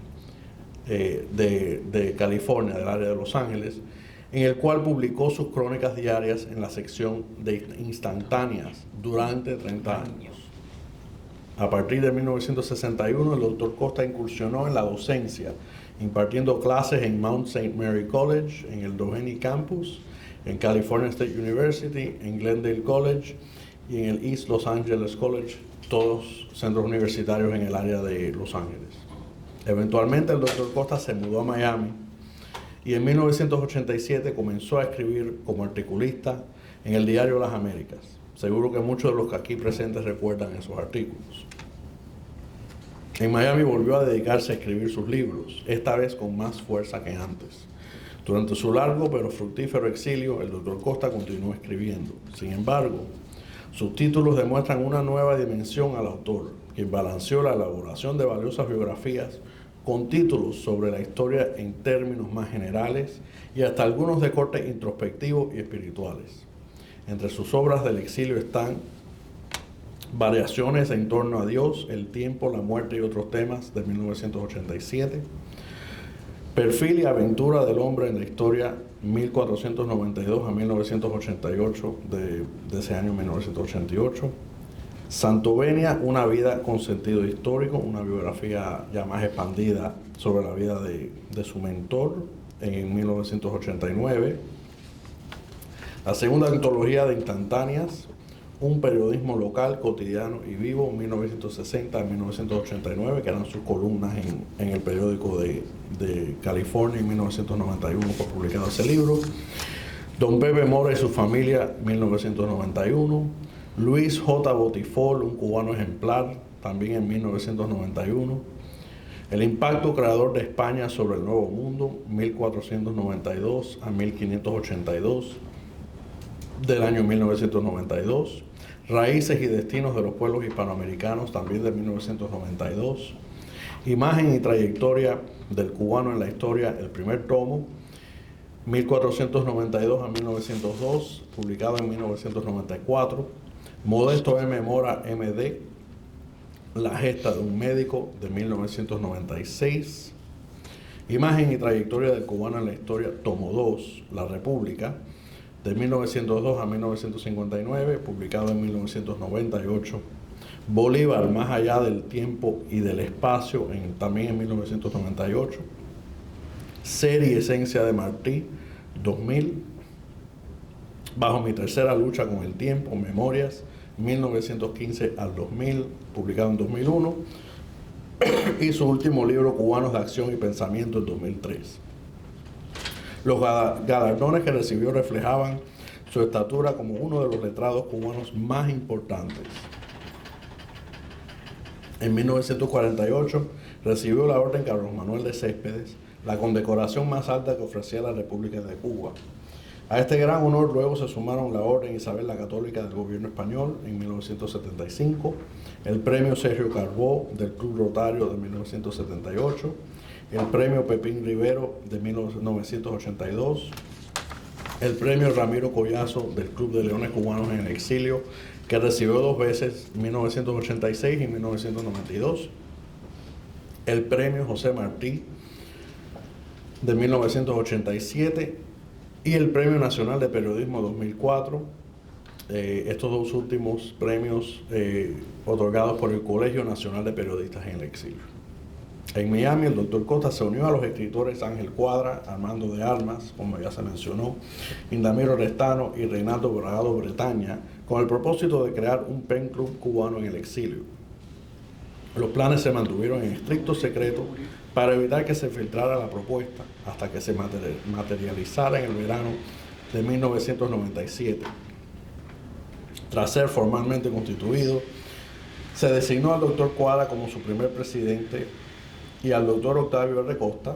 de California, del área de Los Ángeles, en el cual publicó sus crónicas diarias en la sección de instantáneas durante 30 años. A partir de 1961, el doctor Costa incursionó en la docencia, impartiendo clases en Mount St. Mary College, en el Doheny Campus, en California State University, en Glendale College y en el East Los Angeles College, todos centros universitarios en el área de Los Ángeles. Eventualmente el doctor Costa se mudó a Miami y en 1987 comenzó a escribir como articulista en el Diario Las Américas. Seguro que muchos de los que aquí presentes recuerdan esos artículos. En Miami volvió a dedicarse a escribir sus libros, esta vez con más fuerza que antes. Durante su largo pero fructífero exilio, el doctor Costa continuó escribiendo. Sin embargo, sus títulos demuestran una nueva dimensión al autor, quien balanceó la elaboración de valiosas biografías con títulos sobre la historia en términos más generales y hasta algunos de corte introspectivo y espirituales. Entre sus obras del exilio están Variaciones en torno a Dios, el tiempo, la muerte y otros temas, de 1987, Perfil y aventura del hombre en la historia, 1492 a 1988, de ese año 1988, Santovenia, una vida con sentido histórico, una biografía ya más expandida sobre la vida de su mentor, en 1989, la segunda antología de instantáneas, Un periodismo local, cotidiano y vivo, 1960 a 1989, que eran sus columnas en el periódico de California. En 1991 fue publicado ese libro. Don Pepe Mora y su familia, 1991. Luis J. Botifol, un cubano ejemplar, también en 1991. El impacto creador de España sobre el Nuevo Mundo, 1492 a 1582, del año 1992. Raíces y destinos de los pueblos hispanoamericanos, también de 1992. Imagen y trayectoria del cubano en la historia, el primer tomo, 1492 a 1902, publicado en 1994. Modesto M. Mora, M.D., La gesta de un médico, de 1996. Imagen y trayectoria del cubano en la historia, tomo 2, La República, de 1902 a 1959, publicado en 1998. Bolívar, más allá del tiempo y del espacio, también en 1998. Ser y esencia de Martí, 2000. Bajo mi tercera lucha con el tiempo, Memorias, 1915 al 2000, publicado en 2001. Y su último libro, Cubanos de Acción y Pensamiento, en 2003. Los galardones que recibió reflejaban su estatura como uno de los letrados cubanos más importantes. En 1948 recibió la Orden Carlos Manuel de Céspedes, la condecoración más alta que ofrecía la República de Cuba. A este gran honor luego se sumaron la Orden Isabel la Católica del gobierno español en 1975, el Premio Sergio Carbó del Club Rotario de 1978, el Premio Pepín Rivero de 1982, el Premio Ramiro Collazo del Club de Leones Cubanos en el Exilio, que recibió 2 veces, 1986 y 1992, el Premio José Martí de 1987 y el Premio Nacional de Periodismo 2004. Estos 2 últimos premios otorgados por el Colegio Nacional de Periodistas en el Exilio. En Miami, el doctor Costa se unió a los escritores Ángel Cuadra, Armando de Armas, como ya se mencionó, Indamiro Restano y Reinaldo Bragado Bretaña, con el propósito de crear un pen club cubano en el exilio. Los planes se mantuvieron en estricto secreto para evitar que se filtrara la propuesta hasta que se materializara en el verano de 1997. Tras ser formalmente constituido, se designó al doctor Cuadra como su primer presidente y al doctor Octavio R. Costa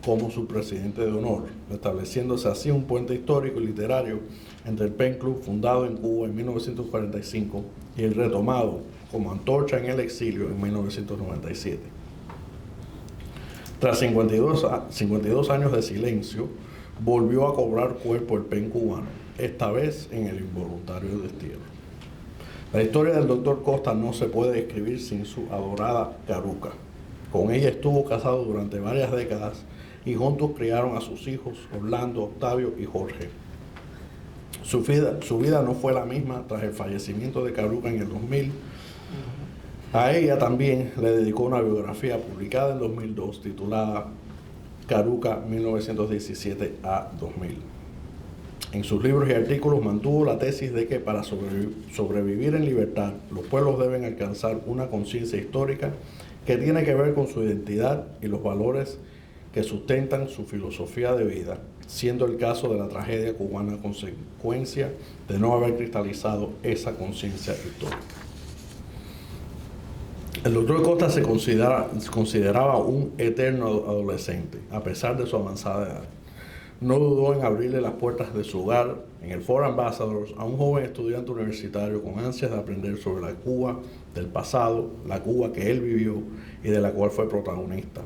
como su presidente de honor, estableciéndose así un puente histórico y literario entre el Pen Club fundado en Cuba en 1945 y el retomado como antorcha en el exilio en 1997. Tras 52 años de silencio, volvió a cobrar cuerpo el Pen cubano, esta vez en el involuntario destierro. La historia del doctor Costa no se puede escribir sin su adorada Caruca. Con ella estuvo casado durante varias décadas y juntos criaron a sus hijos Orlando, Octavio y Jorge. Su vida no fue la misma tras el fallecimiento de Caruca en el 2000. A ella también le dedicó una biografía publicada en 2002 titulada Caruca 1917 a 2000. En sus libros y artículos mantuvo la tesis de que para sobrevivir en libertad, los pueblos deben alcanzar una conciencia histórica que tiene que ver con su identidad y los valores que sustentan su filosofía de vida, siendo el caso de la tragedia cubana consecuencia de no haber cristalizado esa conciencia histórica. El doctor Costa se consideraba un eterno adolescente, a pesar de su avanzada edad. No dudó en abrirle las puertas de su hogar, en el Ford Ambassadors, a un joven estudiante universitario con ansias de aprender sobre la Cuba del pasado, la Cuba que él vivió y de la cual fue protagonista.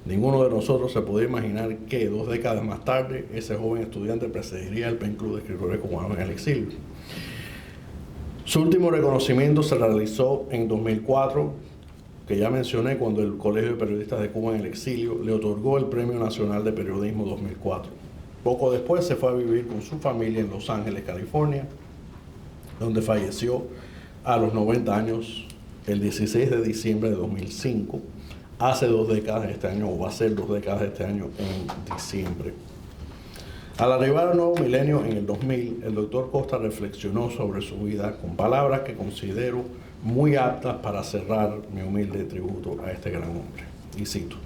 Ninguno de nosotros se podía imaginar que 2 décadas más tarde ese joven estudiante presidiría el Pen Club de Escritores Cubanos en el Exilio. Su último reconocimiento se realizó en 2004, que ya mencioné, cuando el Colegio de Periodistas de Cuba en el Exilio le otorgó el Premio Nacional de Periodismo 2004. Poco después se fue a vivir con su familia en Los Ángeles, California, donde falleció a los 90 años el 16 de diciembre de 2005, hace 2 décadas este año, o va a ser 2 décadas este año en diciembre. Al arribar al nuevo milenio en el 2000, el doctor Costa reflexionó sobre su vida con palabras que considero muy aptas para cerrar mi humilde tributo a este gran hombre. Y cito: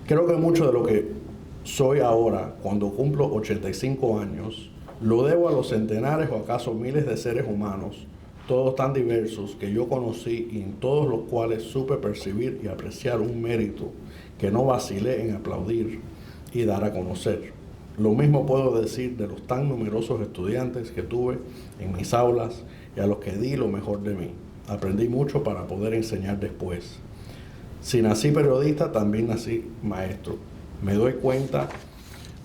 creo que mucho de lo que soy ahora, cuando cumplo 85 años, lo debo a los centenares o acaso miles de seres humanos, todos tan diversos, que yo conocí y en todos los cuales supe percibir y apreciar un mérito que no vacilé en aplaudir y dar a conocer. Lo mismo puedo decir de los tan numerosos estudiantes que tuve en mis aulas y a los que di lo mejor de mí. Aprendí mucho para poder enseñar después. Si nací periodista, también nací maestro. Me doy cuenta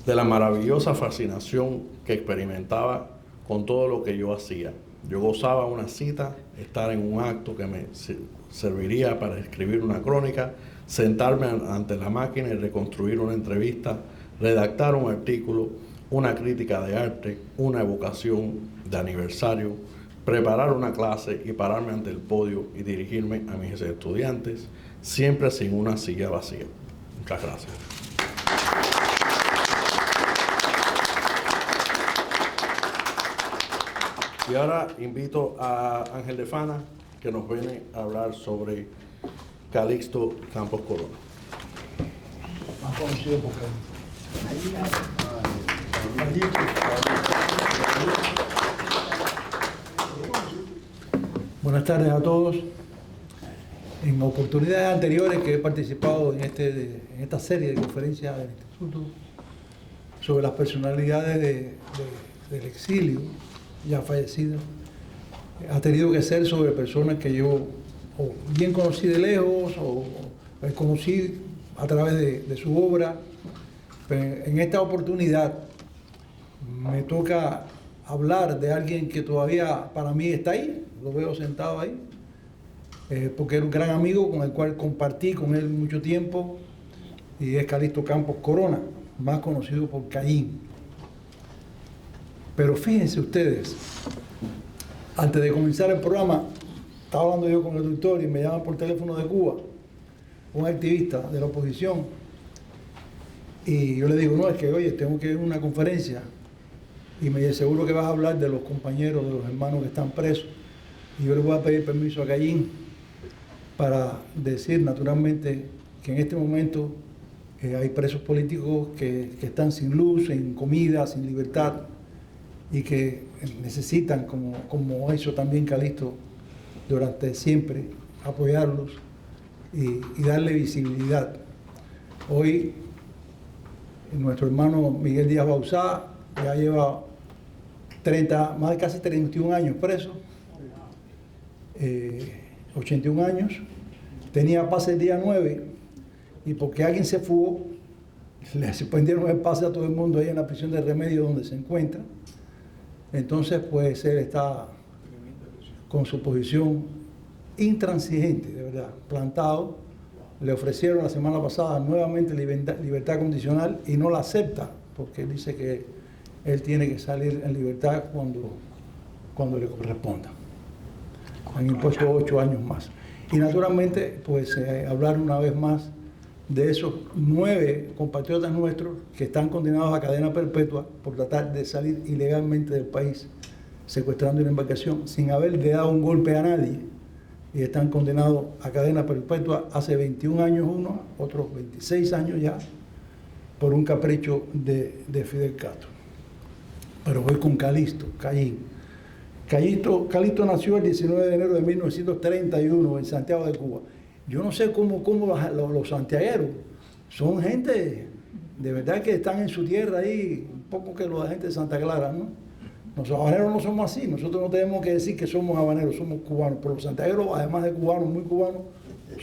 de la maravillosa fascinación que experimentaba con todo lo que yo hacía, Yo gozaba una cita, estar en un acto que me serviría para escribir una crónica, sentarme ante la máquina y reconstruir una entrevista, redactar un artículo, una crítica de arte, una evocación de aniversario, preparar una clase y pararme ante el podio y dirigirme a mis estudiantes, siempre sin una silla vacía. Muchas gracias. Y ahora invito a Ángel de Fana, que nos viene a hablar sobre Calixto Campos Corona. Más conocido por Buenas tardes a todos. En oportunidades anteriores que he participado en esta serie de conferencias del Instituto sobre las personalidades del exilio ya fallecidas, ha tenido que ser sobre personas que yo o bien conocí de lejos o conocí a través de su obra. Pero en esta oportunidad me toca hablar de alguien que todavía para mí está ahí, lo veo sentado ahí, porque era un gran amigo con el cual compartí con él mucho tiempo, y es Calixto Campos Corona, más conocido por Cayín. Pero fíjense ustedes, antes de comenzar el programa, estaba hablando yo con el doctor y me llama por teléfono de Cuba, un activista de la oposición, y yo le digo, no, es que, oye, tengo que ir a una conferencia, y me dice, seguro que vas a hablar de los compañeros, de los hermanos que están presos, y yo le voy a pedir permiso a Cayín para decir, naturalmente, que en este momento hay presos políticos que están sin luz, sin comida, sin libertad, y que necesitan, como hizo también Calixto durante siempre, apoyarlos y darle visibilidad. Hoy nuestro hermano Miguel Díaz Bauzá ya lleva más de casi 31 años preso, 81 años, tenía pase el día 9 y porque alguien se fugó, le suspendieron el pase a todo el mundo ahí en la prisión de Remedio donde se encuentra. Entonces, pues él está con su posición intransigente, de verdad, plantado. Le ofrecieron la semana pasada nuevamente libertad condicional y no la acepta, porque él dice que él tiene que salir en libertad cuando le corresponda. Han impuesto 8 años más. Y naturalmente, pues hablar una vez más de esos 9 compatriotas nuestros que están condenados a cadena perpetua por tratar de salir ilegalmente del país, secuestrando una embarcación sin haberle dado un golpe a nadie, y están condenados a cadena perpetua hace 21 años uno, otros 26 años ya, por un capricho de Fidel Castro. Pero voy con Calixto, Cayín. Calixto nació el 19 de enero de 1931 en Santiago de Cuba. Yo no sé cómo los santiagueros son gente de verdad que están en su tierra ahí, un poco que la gente de Santa Clara, ¿no? Nosotros habaneros no somos así, nosotros no tenemos que decir que somos habaneros, somos cubanos, pero los santiagueros, además de cubanos, muy cubanos,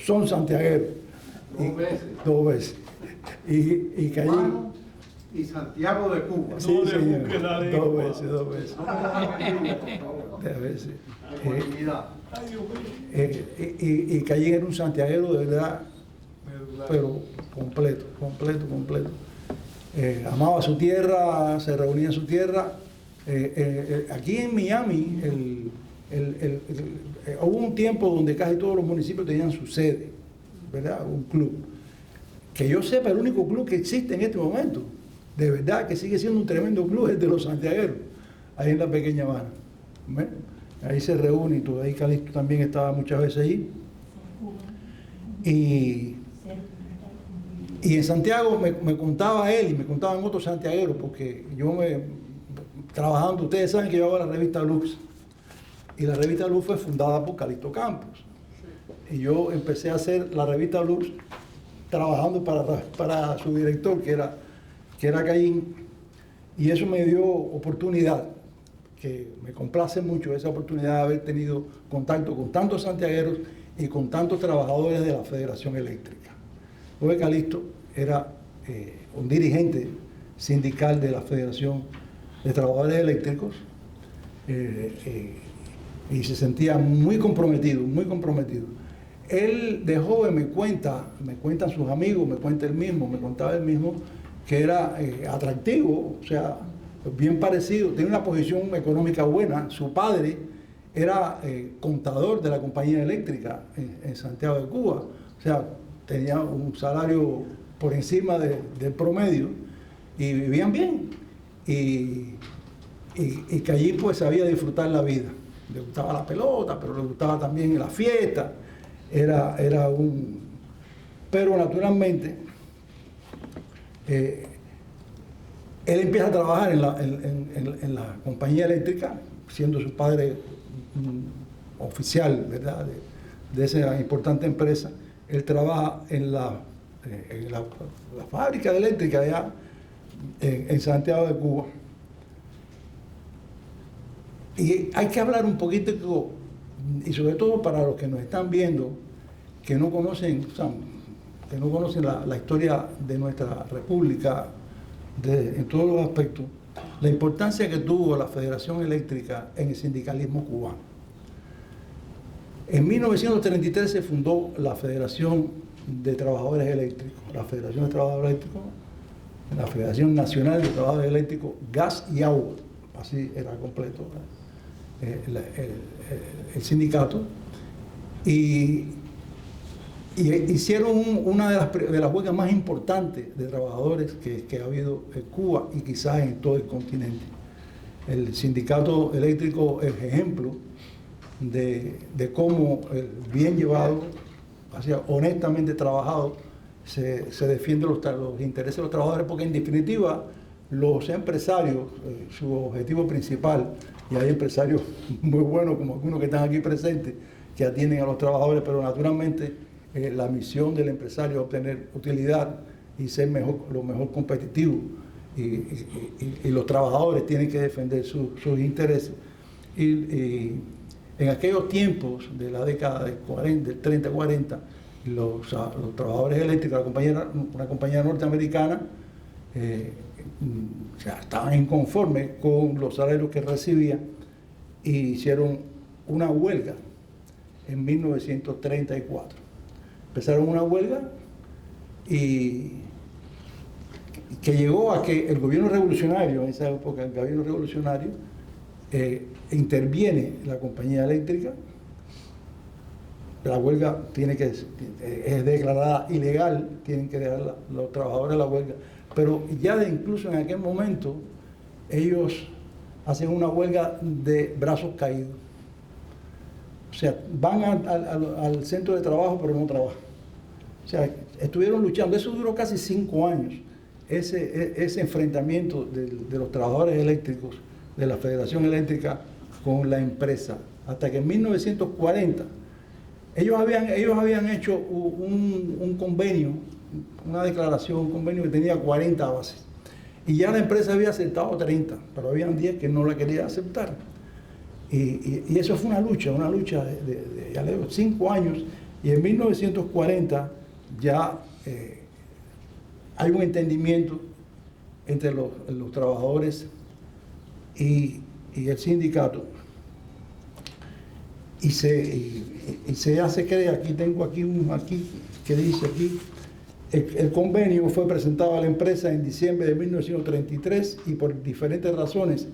son santiagueros. Dos veces. Y Cayín. Y Santiago de Cuba. Sí, No, señor. Dos veces. Dos veces. Y Cayín era un santiaguero de verdad, pero completo. Amaba su tierra, se reunía en su tierra. Aquí en Miami hubo un tiempo donde casi todos los municipios tenían su sede, ¿verdad? Un club. Que yo sepa, el único club que existe en este momento, de verdad que sigue siendo un tremendo club, es de los santiagueros, ahí en la Pequeña Habana. ¿Ves? Ahí se reúne y todo. Ahí Calixto también estaba muchas veces allí. Y en Santiago me contaba él y me contaban otros santiagueros, porque trabajando, ustedes saben que yo hago la revista Lux, y la revista Lux fue fundada por Calixto Campos, y yo empecé a hacer la revista Lux trabajando para su director, que era Cayín, y eso me dio oportunidad, que me complace mucho esa oportunidad de haber tenido contacto con tantos santiagueros y con tantos trabajadores de la Federación Eléctrica. Porque Calixto era un dirigente sindical de la Federación de Trabajadores Eléctricos, y se sentía muy comprometido, muy comprometido. Él de joven me cuentan sus amigos, me cuenta él mismo, me contaba él mismo que era atractivo, o sea, bien parecido, tenía una posición económica buena. Su padre era contador de la compañía eléctrica en Santiago de Cuba, o sea, tenía un salario por encima del promedio y vivían bien, y que allí pues sabía disfrutar la vida. Le gustaba la pelota, pero le gustaba también la fiesta. Era un... Pero naturalmente, él empieza a trabajar en la compañía eléctrica, siendo su padre oficial, ¿verdad?, de esa importante empresa. Él trabaja en la fábrica de eléctrica allá en Santiago de Cuba. Y hay que hablar un poquito, y sobre todo para los que nos están viendo, que no conocen, la historia de nuestra república en todos los aspectos, la importancia que tuvo la Federación Eléctrica en el sindicalismo cubano. En 1933 se fundó la Federación de Trabajadores Eléctricos, la Federación de Trabajadores Eléctricos, la Federación Nacional de Trabajadores Eléctricos, Gas y Agua, así era completo el sindicato, y hicieron una de las huelgas más importantes de trabajadores que ha habido en Cuba y quizás en todo el continente. El sindicato eléctrico es ejemplo de cómo el bien llevado, honestamente trabajado, se defiende los intereses de los trabajadores, porque en definitiva los empresarios, su objetivo principal, y hay empresarios muy buenos como algunos que están aquí presentes, que atienden a los trabajadores, pero naturalmente la misión del empresario es obtener utilidad y ser lo mejor competitivo, y los trabajadores tienen que defender sus intereses. Y en aquellos tiempos de la década del 30-40, los trabajadores eléctricos, una compañía norteamericana, estaban inconformes con los salarios que recibían y hicieron una huelga en 1934. Empezaron una huelga y que llegó a que el gobierno revolucionario, en esa época el gobierno revolucionario, interviene la compañía eléctrica. La huelga es declarada ilegal, tienen que dejar los trabajadores la huelga, pero ya incluso en aquel momento ellos hacen una huelga de brazos caídos. O sea, van al centro de trabajo pero no trabajan. O sea, estuvieron luchando. Eso duró casi 5 años, ese enfrentamiento de los trabajadores eléctricos de la Federación Eléctrica con la empresa, hasta que en 1940 ellos habían hecho un convenio, una declaración, un convenio que tenía 40 bases, y ya la empresa había aceptado 30, pero habían 10 que no la querían aceptar. Y eso fue una lucha de 5 años, y en 1940 ya hay un entendimiento entre los trabajadores y el sindicato, y ya se cree, aquí tengo aquí que dice aquí, el convenio fue presentado a la empresa en diciembre de 1933 y por diferentes razones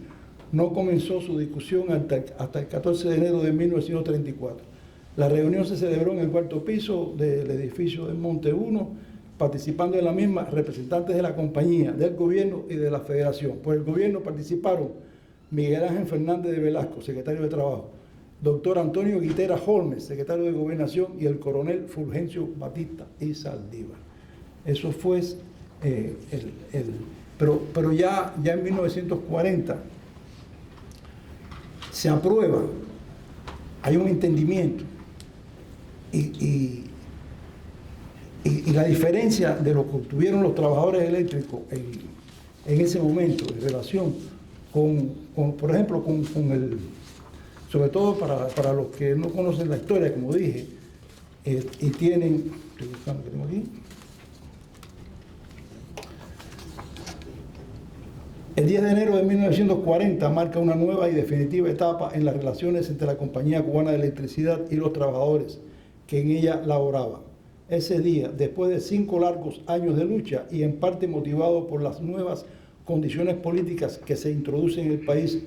no comenzó su discusión hasta el 14 de enero de 1934. La reunión se celebró en el 4º piso del edificio del Monte 1, participando en la misma representantes de la compañía, del gobierno y de la federación. Por el gobierno participaron Miguel Ángel Fernández de Velasco, secretario de Trabajo, doctor Antonio Guitera Holmes, secretario de Gobernación, y el coronel Fulgencio Batista y Saldívar. Eso fue pero ya en 1940 se aprueba, hay un entendimiento, y la diferencia de lo que obtuvieron los trabajadores eléctricos en ese momento en relación con por ejemplo, sobre todo para los que no conocen la historia, como dije, y tienen, estoy buscando que tengo aquí, El 10 de enero de 1940 marca una nueva y definitiva etapa en las relaciones entre la Compañía Cubana de Electricidad y los trabajadores que en ella laboraban. Ese día, después de 5 largos años de lucha y en parte motivado por las nuevas condiciones políticas que se introducen en el país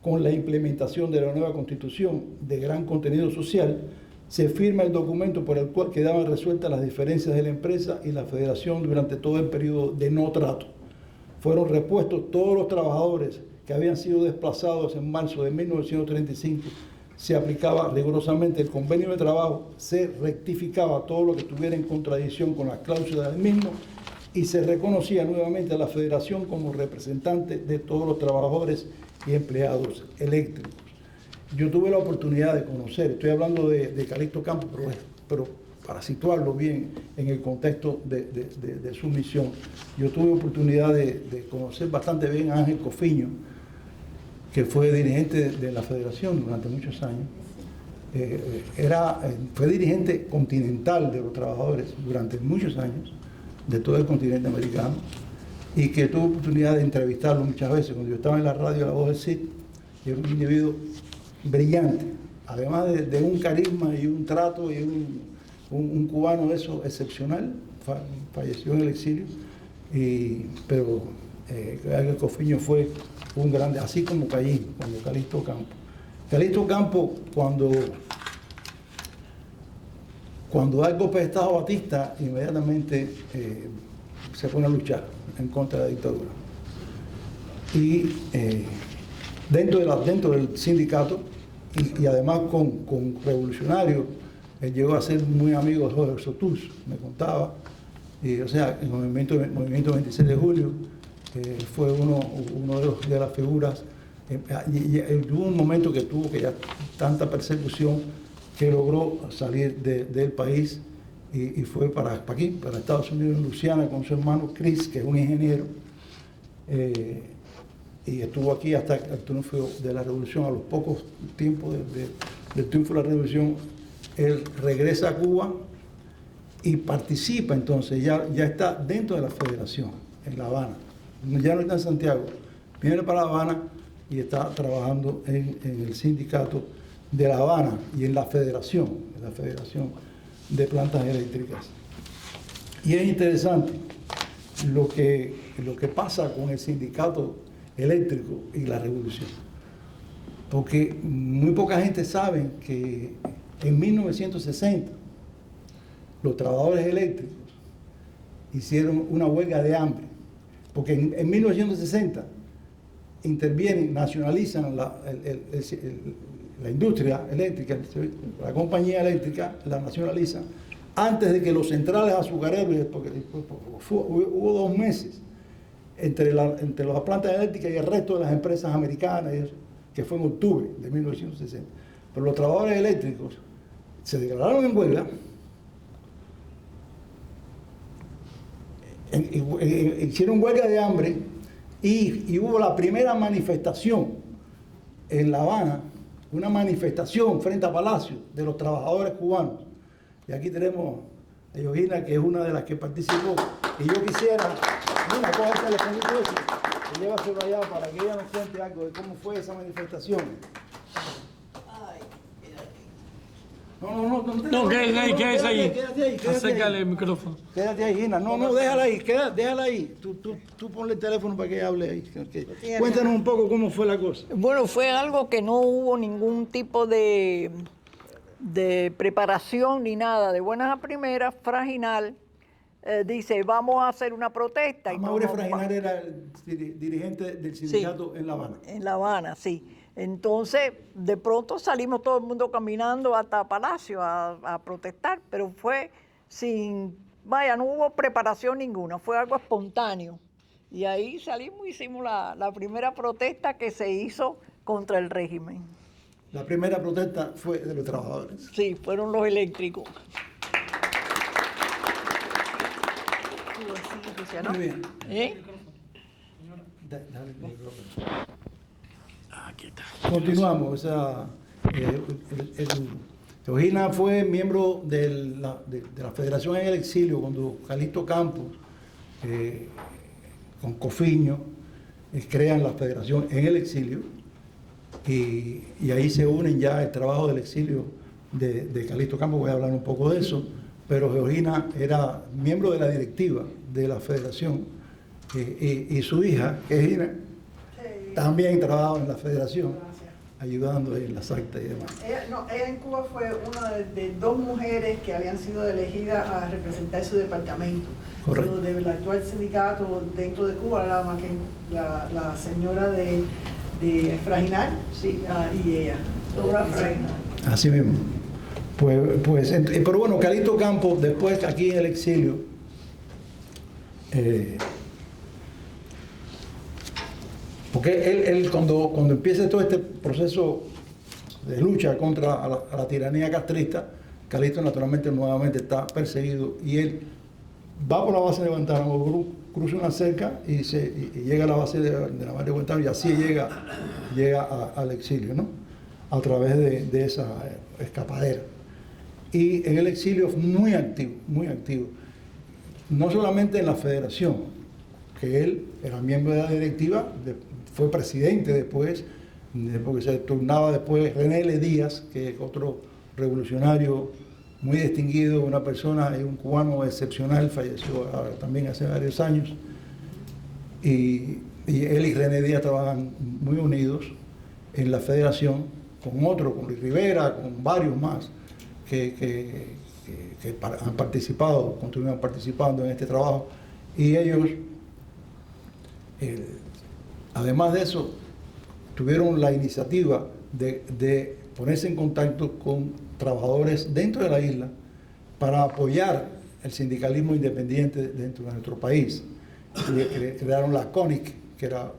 con la implementación de la nueva Constitución de gran contenido social, se firma el documento por el cual quedaban resueltas las diferencias de la empresa y la federación durante todo el periodo de no trato. Fueron repuestos todos los trabajadores que habían sido desplazados en marzo de 1935. Se aplicaba rigurosamente el convenio de trabajo, se rectificaba todo lo que estuviera en contradicción con las cláusulas del mismo y se reconocía nuevamente a la federación como representante de todos los trabajadores y empleados eléctricos. Yo tuve la oportunidad de conocer, estoy hablando de Calixto Campos, pero para situarlo bien en el contexto de su misión, yo tuve oportunidad de conocer bastante bien a Ángel Cofiño, que fue dirigente de la federación durante muchos años. Fue dirigente continental de los trabajadores durante muchos años, de todo el continente americano, y que tuve oportunidad de entrevistarlo muchas veces cuando yo estaba en la radio La Voz del CID. Y era un individuo brillante, además de un carisma y un trato y un cubano de eso excepcional. Falleció en el exilio, pero Ángel Cofiño fue un grande, así como Callín, cuando Calixto Campos. Calixto Campos, cuando da el golpe de Estado a Batista, inmediatamente se pone a luchar en contra de la dictadura. Y dentro del sindicato, y además con revolucionarios, él llegó a ser muy amigo de Jorge Sotus, me contaba. O sea, el movimiento 26 de julio fue uno de las figuras. Hubo un momento que tuvo ya tanta persecución que logró salir del país y fue para aquí, para Estados Unidos, en Luisiana, con su hermano Chris, que es un ingeniero. Y estuvo aquí hasta el triunfo de la revolución. A los pocos tiempos del triunfo de la revolución, él regresa a Cuba y participa entonces, ya está dentro de la federación, en La Habana. Ya no está en Santiago, viene para La Habana y está trabajando en el sindicato de La Habana y en la federación de plantas eléctricas. Y es interesante lo que pasa con el sindicato eléctrico y la revolución, porque muy poca gente sabe que en 1960 los trabajadores eléctricos hicieron una huelga de hambre, porque en 1960 intervienen, nacionalizan la industria eléctrica, la compañía eléctrica la nacionalizan, antes de que los centrales azucareros, porque hubo 2 meses entre las plantas eléctricas y el resto de las empresas americanas, que fue en octubre de 1960. Pero los trabajadores eléctricos se declararon en huelga, hicieron huelga de hambre y hubo la primera manifestación en La Habana, una manifestación frente a Palacio de los trabajadores cubanos. Y aquí tenemos a Yogina, que es una de las que participó. Y yo quisiera, mira, coge el telefonito ese y llévaselo allá para que ella nos cuente algo de cómo fue esa manifestación. No, quédese ahí. Quédate ahí. Acércale el micrófono. Quédate ahí, Gina. No, déjala ahí, déjala ahí. Tú ponle el teléfono para que ella hable ahí. Cuéntanos un poco cómo fue la cosa. Bueno, fue algo que no hubo ningún tipo de preparación ni nada. De buenas a primeras, Fraginal dice, vamos a hacer una protesta. Maure Fraginal era el dirigente del sindicato en La Habana. En La Habana, sí. Entonces, de pronto salimos todo el mundo caminando hasta Palacio a protestar, pero fue no hubo preparación ninguna, fue algo espontáneo. Y ahí salimos y hicimos la primera protesta que se hizo contra el régimen. La primera protesta fue de los trabajadores. Sí, fueron los eléctricos. Muy bien. Dale el micrófono. Aquí está. Continuamos. O sea, Teogina fue miembro de la Federación en el exilio cuando Calixto Campos, con Cofiño, crean la federación en el exilio y ahí se unen ya el trabajo del exilio de Calixto Campos. Voy a hablar un poco de eso, pero Georgina era miembro de la directiva de la federación y su hija, que es Gina, también trabajaba en la federación, ayudando en las actas y demás. Ella en Cuba fue una de dos mujeres que habían sido elegidas a representar su departamento. Correcto. Pero del actual sindicato dentro de Cuba, la señora de Frajinal, sí, y ella, Dora Frajinal. Así mismo. Pero bueno, Calixto Campos, después aquí en el exilio, porque él cuando empieza todo este proceso de lucha contra la tiranía castrista, Calixto naturalmente nuevamente está perseguido y él va por la base de Guantánamo, cruza una cerca y llega a la base de la base de Guantánamo y así llega al exilio, ¿no? A través de esa escapadera. Y en el exilio muy activo, no solamente en la federación, que él era miembro de la directiva, fue presidente después, porque se turnaba después René L. Díaz, que es otro revolucionario muy distinguido, una persona, un cubano excepcional, falleció también hace varios años, y él y René Díaz trabajan muy unidos en la federación, con Luis Rivera, con varios más, que han participado, continúan participando en este trabajo, y ellos, además de eso, tuvieron la iniciativa de ponerse en contacto con trabajadores dentro de la isla para apoyar el sindicalismo independiente dentro de nuestro país. Crearon la CONIC, que era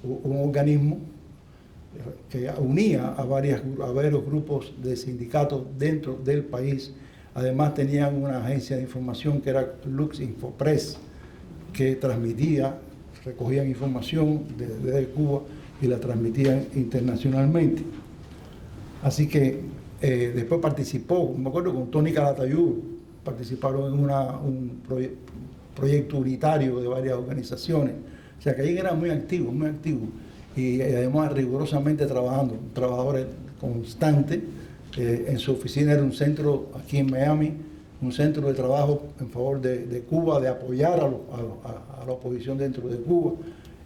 un organismo que unía a varios grupos de sindicatos dentro del país. Además tenían una agencia de información que era Lux Infopress, que recogían información desde Cuba y la transmitían internacionalmente. Así que después participó, me acuerdo, con Tony Calatayud, participaron en un proyecto unitario de varias organizaciones. O sea que ahí era muy activo, y además rigurosamente trabajando, un trabajador constante. En su oficina era un centro aquí en Miami, un centro de trabajo en favor de Cuba, de apoyar a la oposición dentro de Cuba.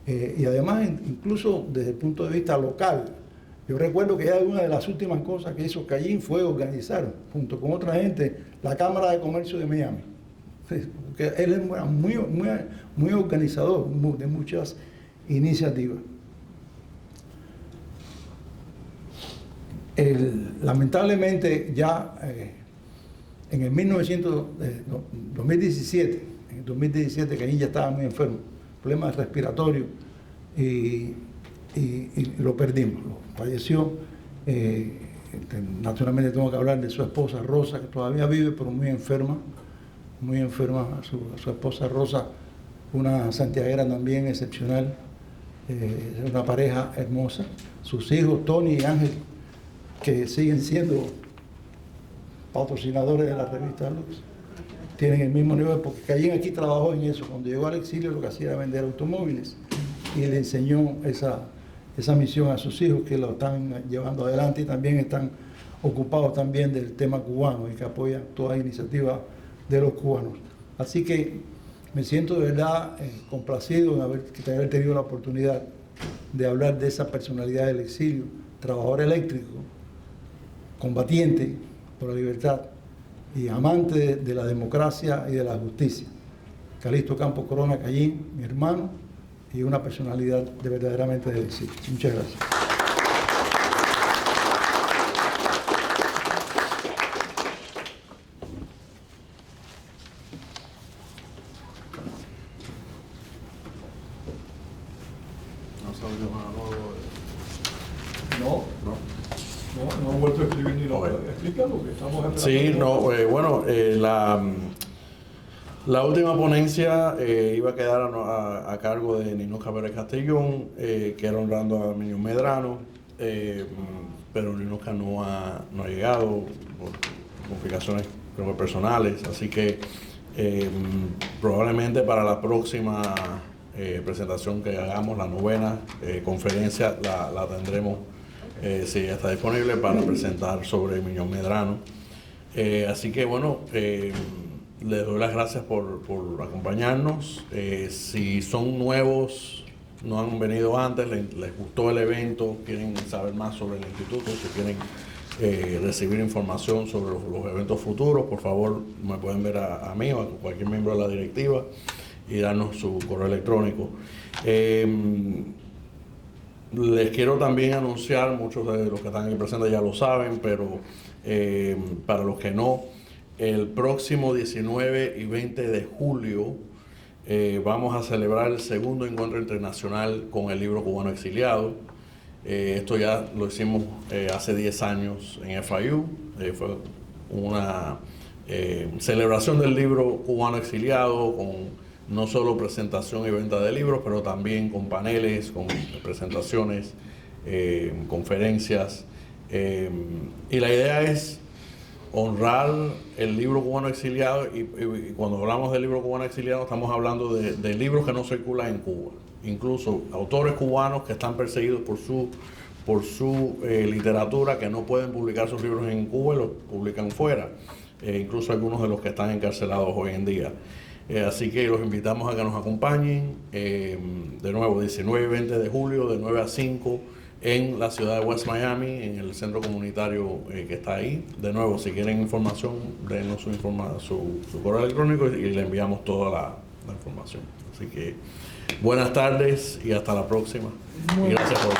Y además, incluso desde el punto de vista local, yo recuerdo que una de las últimas cosas que hizo Callín fue organizar, junto con otra gente, la Cámara de Comercio de Miami. Porque él era muy organizador de muchas iniciativas. Lamentablemente ya en el 2017, Callín ya estaba muy enfermo, problemas respiratorios, y lo perdimos, falleció. Naturalmente tengo que hablar de su esposa Rosa, que todavía vive, pero muy enferma su esposa Rosa, una santiaguera también excepcional, una pareja hermosa. Sus hijos Tony y Ángel, que siguen siendo patrocinadores de la revista Lux, tienen el mismo nivel, porque Callín aquí trabajó en eso. Cuando llegó al exilio lo que hacía era vender automóviles y le enseñó esa misión a sus hijos, que lo están llevando adelante y también están ocupados también del tema cubano y que apoyan toda iniciativa de los cubanos. Así que me siento de verdad complacido en haber tenido la oportunidad de hablar de esa personalidad del exilio, trabajador eléctrico, combatiente por la libertad y amante de la democracia y de la justicia. Calixto Campos Corona Callín, mi hermano, y una personalidad verdaderamente del exilio. Muchas gracias. No he vuelto a escribir ni lo explica lo que estamos esperando. Sí, bueno, la última ponencia iba a quedar a cargo de Ninusca Pérez Castellón, que era honrando a Arminio Medrano, pero Ninusca no ha llegado por complicaciones, creo que personales, así que probablemente para la próxima presentación que hagamos, la 9ª conferencia, la tendremos, si está disponible, para presentar sobre Miñón Medrano. Así que bueno, les doy las gracias por acompañarnos. Si son nuevos, no han venido antes, les gustó el evento, quieren saber más sobre el instituto, si quieren recibir información sobre los eventos futuros, por favor me pueden ver a mí o a cualquier miembro de la directiva y darnos su correo electrónico. Les quiero también anunciar, muchos de los que están aquí presentes ya lo saben, pero para los que no, el próximo 19 y 20 de julio vamos a celebrar el segundo encuentro internacional con el libro cubano exiliado. Esto ya lo hicimos hace 10 años en FIU. Fue una celebración del libro cubano exiliado, con no solo presentación y venta de libros, pero también con paneles, con presentaciones, conferencias. Y la idea es honrar el libro cubano exiliado, y cuando hablamos del libro cubano exiliado estamos hablando de libros que no circulan en Cuba. Incluso autores cubanos que están perseguidos por su literatura, que no pueden publicar sus libros en Cuba y los publican fuera. Incluso algunos de los que están encarcelados hoy en día. Así que los invitamos a que nos acompañen. De nuevo, 19 y 20 de julio, de 9 a 5, en la ciudad de West Miami, en el centro comunitario que está ahí. De nuevo, si quieren información, denos su correo electrónico y le enviamos toda la información. Así que buenas tardes y hasta la próxima. Y gracias por